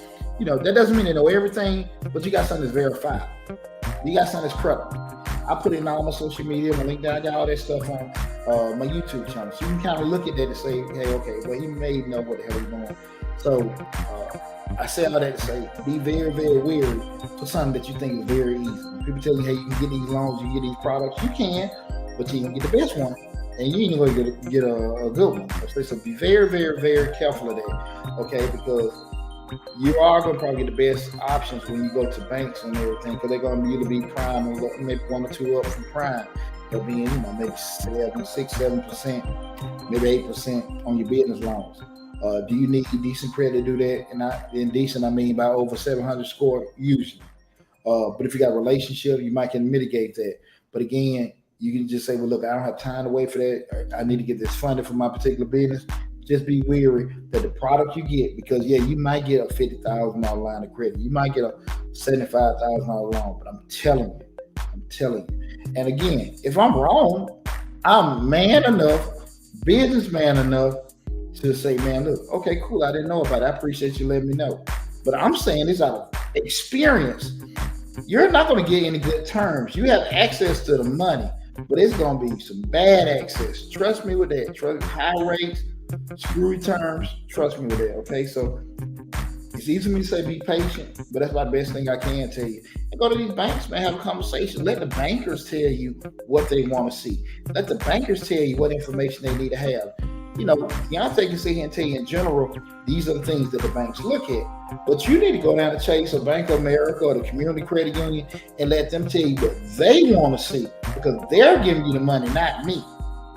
That doesn't mean they know everything, but you got something that's verified. You got something that's credible. I put it in all my social media, my LinkedIn, I got all that stuff on my YouTube channel. So you can kind of look at that and say, hey, okay, well, he may know what the hell he's doing. So I say all that to say, be very, very wary for something that you think is very easy. People tell you, hey, you can get these loans, you can get these products. You can, but you can get the best one. And you ain't going to get a good one. So be very, very, very careful of that, okay? Because you are going to probably get the best options when you go to banks and everything, because they're going to either be prime or maybe 1 or 2 up from prime. They'll be in, maybe 7%, maybe 8% on your business loans. Do you need decent credit to do that? And decent, I mean by over 700 score usually. But if you got a relationship, you might can mitigate that. But again, you can just say, well, look, I don't have time to wait for that. I need to get this funded for my particular business. Just be wary that the product you get, because you might get a $50,000 line of credit. You might get a $75,000 loan, but I'm telling you. And again, if I'm wrong, I'm man enough, businessman enough to say, man, look, okay, cool. I didn't know about it. I appreciate you letting me know. But I'm saying this out of experience. You're not going to get any good terms. You have access to the money, but it's going to be some bad access. Trust me with that. Trust high rates, screwy terms. Trust me with that. Okay, so it's easy for me to say be patient, but that's my best thing I can tell you. And go to these banks, man, have a conversation. Let the bankers tell you what they want to see. Let the bankers tell you what information they need to have. Deonte can sit here and tell you in general, these are the things that the banks look at. But you need to go down to Chase or Bank of America or the Community Credit Union and let them tell you what they want to see, because they're giving you the money, not me,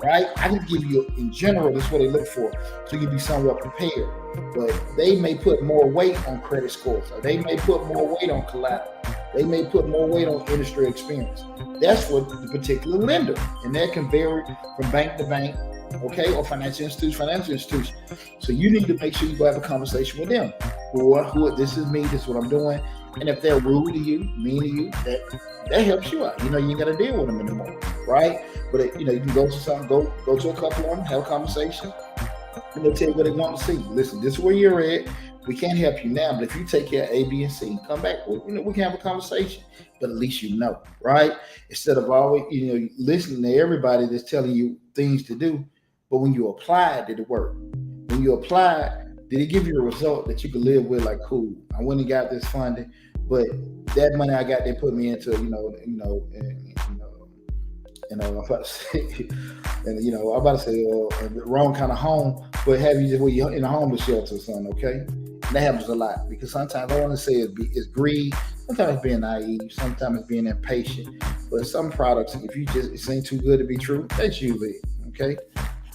right? I can give you, in general, that's what they look for, so you can be somewhat prepared. But they may put more weight on credit scores, or they may put more weight on collateral. They may put more weight on industry experience. That's for the particular lender, and that can vary from bank to bank, okay, or financial institution. So you need to make sure you go have a conversation with them. Who this is me, this is what I'm doing. And if they're rude to you, mean to you, that helps you out. You ain't got to deal with them anymore, right? But you can go to go to a couple of them, have a conversation, and they'll tell you what they want to see. Listen, this is where you're at. We can't help you now, but if you take care of A, B, and C, come back. We can have a conversation. But at least right? Instead of always, listening to everybody that's telling you things to do. But when you apply, did it work? When you apply, did it give you a result that you could live with? Like, cool, I went and got this funding, but that money I got, they put me into, I'm about to say, I'm about to say, wrong kind of home, but have you just where you're in a homeless shelter or something, okay? And that happens a lot, because sometimes I want to say it's greed, sometimes it's being naive, sometimes it's being impatient. But some products, if it ain't too good to be true, that's usually it, okay?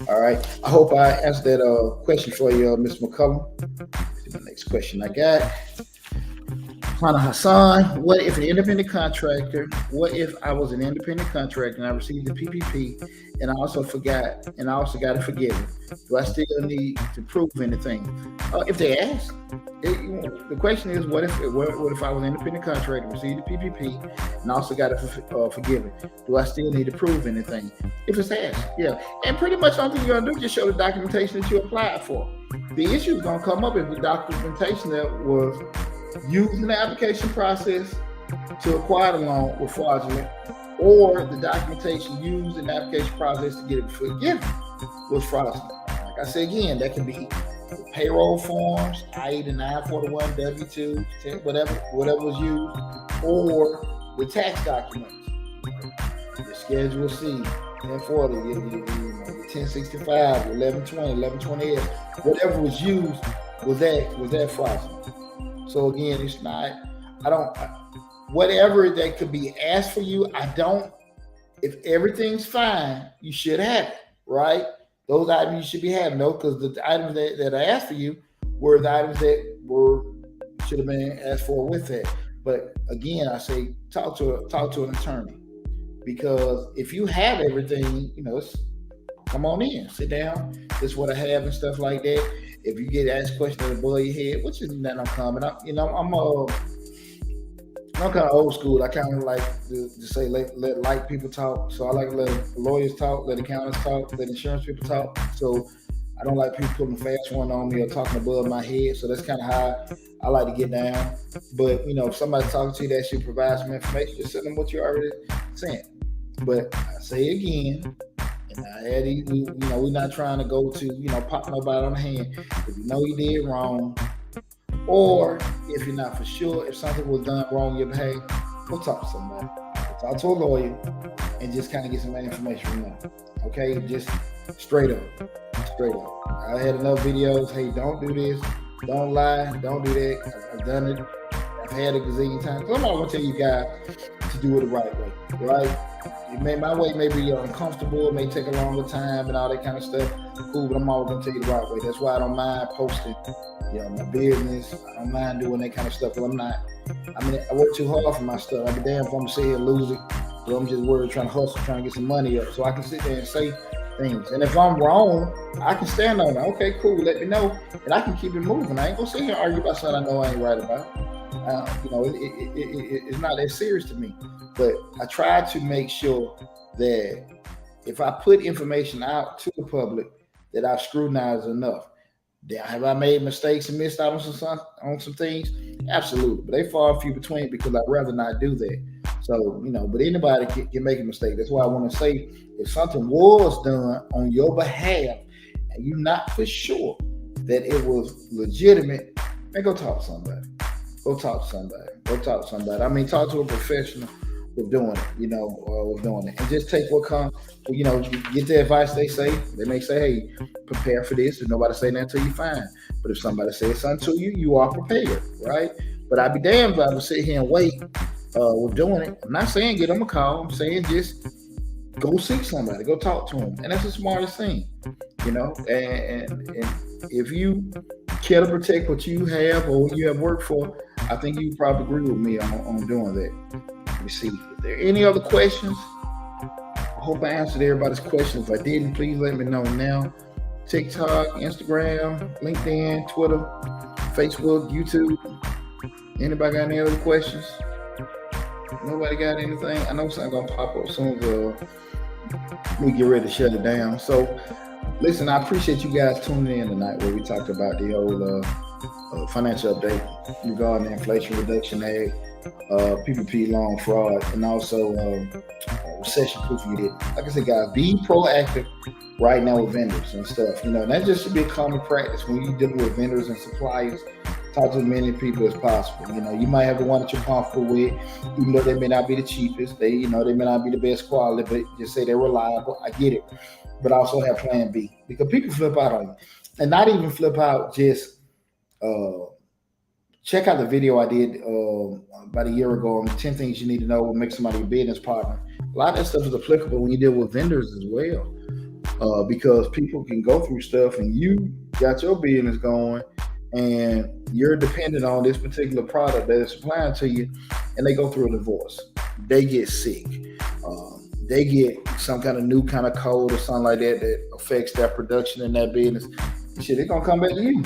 All right. I hope I answered that question for you, Ms. McCullum. The next question I got. Hana Hassan, what if I was an independent contractor and I received the PPP and I also got it forgiven? Do I still need to prove anything? If they ask, the question is, what if I was an independent contractor, received the PPP and also got it forgiven? Do I still need to prove anything? If it's asked, yeah. And pretty much the only thing you're going to do is just show the documentation that you applied for. The issue is going to come up if the documentation that was used in the application process to acquire the loan was fraudulent, or the documentation used in the application process to get it forgiven was fraudulent. Like I said again, that can be payroll forms, i.e. the 941, W-2, whatever was used, or the tax documents. Schedule C, 1040, your 1065, your 1120, 1120S, whatever was used was that fraudulent. So again, it's not. Whatever that could be asked for you, if everything's fine, you should have it, right? Those items you should be having, because the items that I asked for you were the items that should have been asked for with that. But again, I say talk to an attorney, because if you have everything, come on in, sit down. This is what I have and stuff like that. If you get asked questions above your head, which is not uncommon, I'm kind of old school. I kind of like to say let light people talk. So I like to let lawyers talk, let accountants talk, let insurance people talk. So I don't like people putting a fast one on me or talking above my head. So that's kind of how I like to get down. But if somebody's talking to you that should provide some information, just send them what you already sent. But I say again, and I add, we're not trying to go to pop nobody on the hand. If you know you did wrong, or if you're not for sure, if something was done wrong on your behalf, go talk to somebody. Go talk to a lawyer and just kind of get some information from them. Okay? Just straight up. I had enough videos. Hey, don't do this. Don't lie. Don't do that. I've done it. I've had it a gazillion times. I'm not going to tell you guys to do it the right way, right? My way may be uncomfortable. It may take a longer time and all that kind of stuff. Cool, but I'm always going to tell you the right way. That's why I don't mind posting my business. I don't mind doing that kind of stuff, but I work too hard for my stuff. I'd be damn if I'm gonna sit here and lose it. So I'm just worried, trying to hustle, trying to get some money up so I can sit there and say things. And if I'm wrong, I can stand on it. Okay, cool, let me know. And I can keep it moving. I ain't gonna sit here and argue about something I know I ain't right about. It's not that serious to me. But I try to make sure that if I put information out to the public, that I've scrutinized enough. Have I made mistakes and missed out on some things? Absolutely, but they fall few between because I'd rather not do that. So, but anybody can make a mistake. That's why I want to say, if something was done on your behalf and you're not for sure that it was legitimate, then go talk to somebody. Talk to somebody. I mean, talk to a professional with doing it, and just take what comes. Get the advice they say. They may say, "Hey, prepare for this," and nobody say that until you fine. But if somebody says something to you, you are prepared, right? But I'd be damned if I would sit here and wait with doing it. I'm not saying get them a call. I'm saying just go seek somebody, go talk to them, and that's the smartest thing, And if you care to protect what you have or what you have worked for, I think you probably agree with me on doing that. Let me see. If there are any other questions, I hope I answered everybody's questions. If I didn't, please let me know now. TikTok, Instagram, LinkedIn, Twitter, Facebook, YouTube. Anybody got any other questions? Nobody got anything? I know something's going to pop up soon as we get ready to shut it down. So, listen, I appreciate you guys tuning in tonight where we talked about the old financial update regarding the Inflation Reduction Act, Ppp Loan Fraud, and also Recession-Proofing. Like I said, guys, be proactive right now with vendors and stuff. And that just should be a common practice when you deal with vendors and suppliers. Talk to as many people as possible. You might have the one that you're comfortable with, even though they may not be the cheapest. They may not be the best quality, but just say they're reliable. I get it. But also have plan B, because people flip out on you. And not even flip out, just check out the video I did about a year ago on 10 things you need to know will make somebody a business partner. A lot of that stuff is applicable when you deal with vendors as well, because people can go through stuff and you got your business going and you're dependent on this particular product that is supplying to you, and they go through a divorce. They get sick. They get some kind of new kind of code or something like that affects their production in that business. Shit, they're going to come back to you.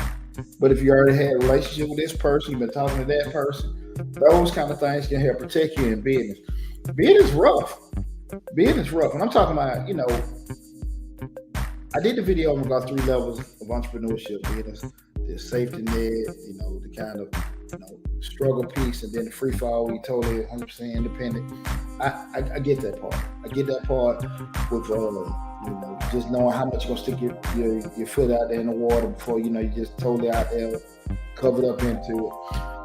But if you already had a relationship with this person, you've been talking to that person, those kind of things can help protect you in business. Business rough. And I'm talking about, I did the video about 3 levels of entrepreneurship business. The safety net, the kind of, struggle piece, and then the free fall where you totally 100% independent. I get that part. I get that part with just knowing how much you're gonna stick your foot out there in the water before you're just totally out there covered up into it.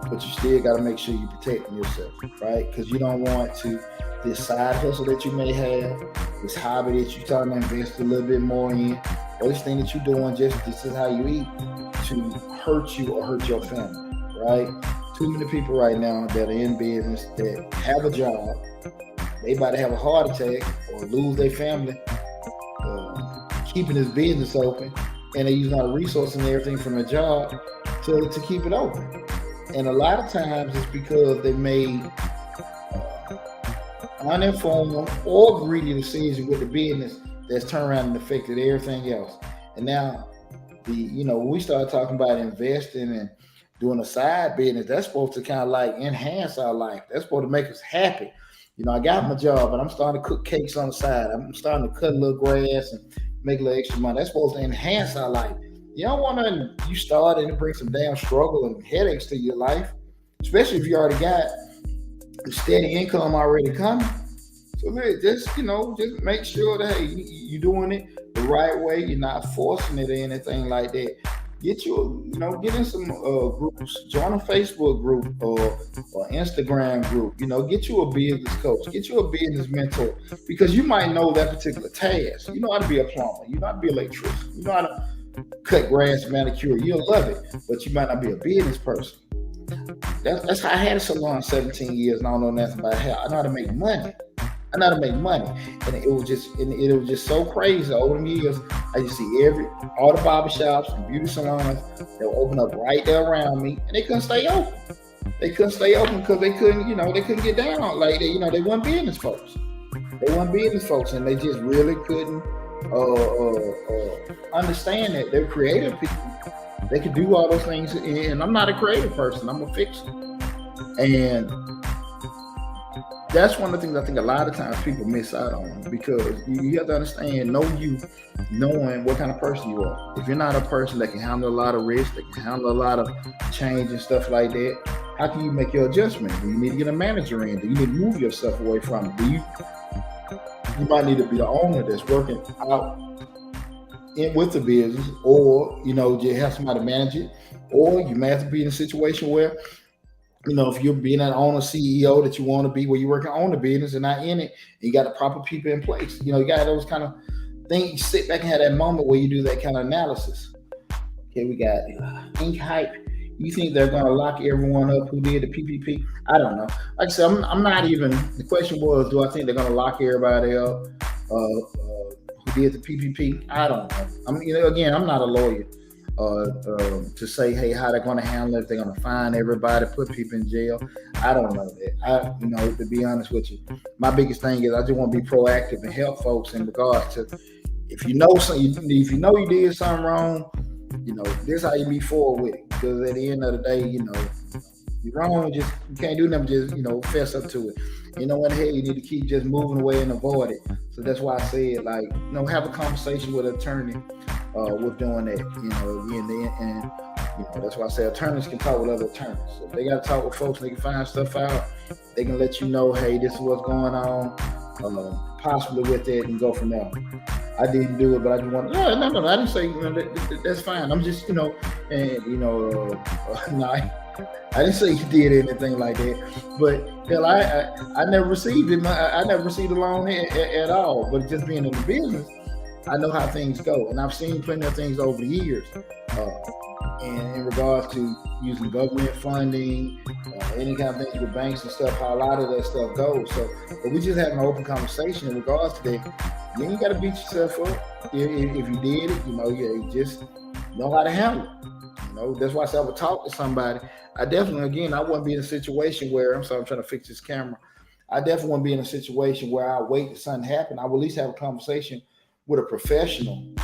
But you still got to make sure you're protecting yourself, right? Because you don't want to this side hustle that you may have, this hobby that you're trying to invest a little bit more in, or this thing that you're doing just this is how you eat, to hurt you or hurt your family, right? Too many people right now that are in business that have a job, they about to have a heart attack or lose their family, keeping this business open, and they're using all the resources and everything from their job to keep it open. And a lot of times it's because they made uninformed or greedy decisions with the business that's turned around and affected everything else. And now, when we start talking about investing and doing a side business, that's supposed to kind of like enhance our life. That's supposed to make us happy. I got my job, but I'm starting to cook cakes on the side. I'm starting to cut a little grass and make a little extra money. That's supposed to enhance our life. You don't want to, you start and it brings some damn struggle and headaches to your life, especially if you already got a steady income already coming. So just make sure that, hey, you're doing it the right way. You're not forcing it or anything like that. Get in some groups, join a Facebook group or Instagram group, get you a business coach, get you a business mentor, because you might know that particular task. You know how to be a plumber, you know how to be an electrician, you know how to cut grass, manicure, you'll love it, but you might not be a business person. That's how I had a salon 17 years and I don't know nothing about hair. I know how to make money. And it was just so crazy. Over the years, I just see all the barbershops and beauty salons that would open up right there around me, and they couldn't stay open. They couldn't stay open because they couldn't get down like that. They weren't business folks. And they just really couldn't understand that they're creative people. They could do all those things, and I'm not a creative person. I'm a fixer, and that's one of the things I think a lot of times people miss out on, because you have to understand, knowing what kind of person you are. If you're not a person that can handle a lot of risk, that can handle a lot of change and stuff like that, how can you make your adjustment? Do you need to get a manager in? Do you need to move yourself away from it? You might need to be the owner that's working out with the business, or just have somebody manage it, or you may have to be in a situation where if you're being an owner, CEO that you want to be, where you're working on the business and not in it, and you got the proper people in place. You got those kind of things. You sit back and have that moment where you do that kind of analysis. Okay, we got Ink Hype. You think they're going to lock everyone up who did the PPP? I don't know. Like I said, I'm not even, the question was, do I think they're going to lock everybody up who did the PPP? I don't know. Again, I'm not a lawyer. To say, hey, how they're going to handle it, if they're going to fine everybody, put people in jail. I don't know that. To be honest with you, my biggest thing is I just want to be proactive and help folks in regards to, if you know you did something wrong, this is how you move forward with it. Because at the end of the day, you're wrong, you can't do nothing, just fess up to it. In the head, you need to keep just moving away and avoid it. So that's why I said, have a conversation with an attorney with doing that, and that's why I say attorneys can talk with other attorneys. So if they got to talk with folks, they can find stuff out. They can let you know, hey, this is what's going on, possibly with it, and go from there. I didn't do it, but I just want. No, I didn't say that's fine. I'm just, no, I didn't say you did anything like that. But hell, I never received it. I never received a loan at all. But just being in the business, I know how things go, and I've seen plenty of things over the years. And in regards to using government funding, any kind of things with banks and stuff, how a lot of that stuff goes. So, but we just having an open conversation in regards to that. You ain't got to beat yourself up if you did it. You just know how to handle it. That's why I said I would talk to somebody. I definitely, I wouldn't be in a situation where, I'm sorry, I'm trying to fix this camera. I definitely wouldn't be in a situation where I wait for something to happen. I would at least have a conversation with a professional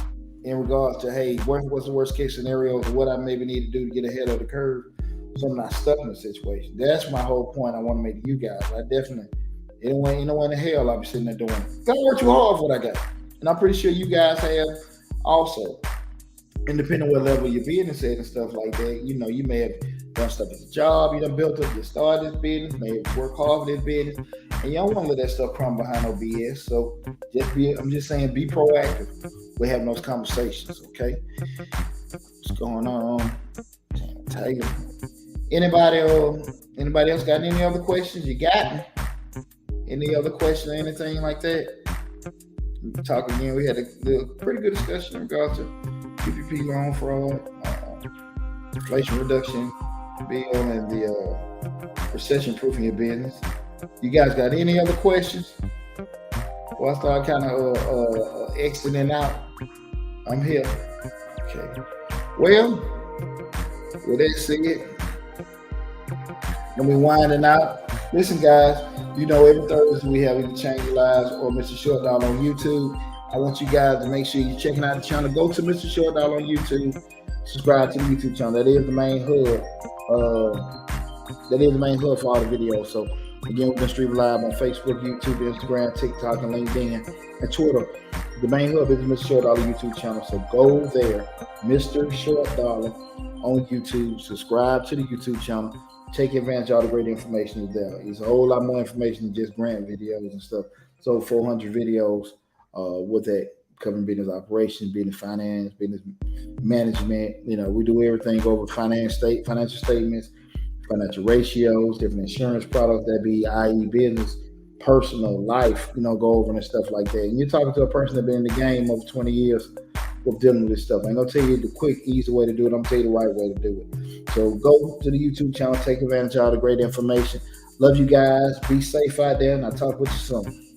in regards to, hey, what's the worst case scenario, or what I maybe need to do to get ahead of the curve so I'm not stuck in a situation. That's my whole point I want to make to you guys. I definitely, ain't no way in the hell I'll be sitting there doing it. Gotta work too hard for what I got. And I'm pretty sure you guys have also. And depending on what level your business is and stuff like that, you may have done stuff as a job, you done built up, you started this business, may have worked hard for this business, and you don't want to let that stuff crumble behind no BS. So I'm just saying, be proactive. We're having those conversations, okay? What's going on? Anybody else got any other questions? You got me? Any other question or anything like that? We can talk again. We had a pretty good discussion in regards to PPP loan fraud, inflation reduction bill, and the recession-proofing your business. You guys got any other questions? Well, I start kind of exiting out. I'm here. Okay. Well, with that said, when we winding out, listen, guys. You know, every Thursday we have either Change Your Lives or Mr. Short Dollar on YouTube. I want you guys to make sure you're checking out the channel. Go to Mr. Short Dollar on YouTube. Subscribe to the YouTube channel. That is the main hub. That is the main hub for all the videos. So again, we're gonna stream live on Facebook, YouTube, Instagram, TikTok, and LinkedIn, and Twitter. The main hub is the Mr. Short Dollar YouTube channel. So go there, Mr. Short Dollar on YouTube. Subscribe to the YouTube channel. Take advantage of all the great information is there. It's a whole lot more information than just grant videos and stuff. So 400 videos with that covering business operations, business finance, business management. You know, we do everything over financial statements, financial ratios, different insurance products that be i.e. business, personal, life, you know, go over and stuff like that. And you're talking to a person that's been in the game over 20 years with dealing with this stuff. I ain't gonna tell you the quick, easy way to do it. I'm gonna tell you the right way to do it. So go to the YouTube channel, take advantage of all the great information. Love you guys. Be safe out there, and I'll talk with you soon.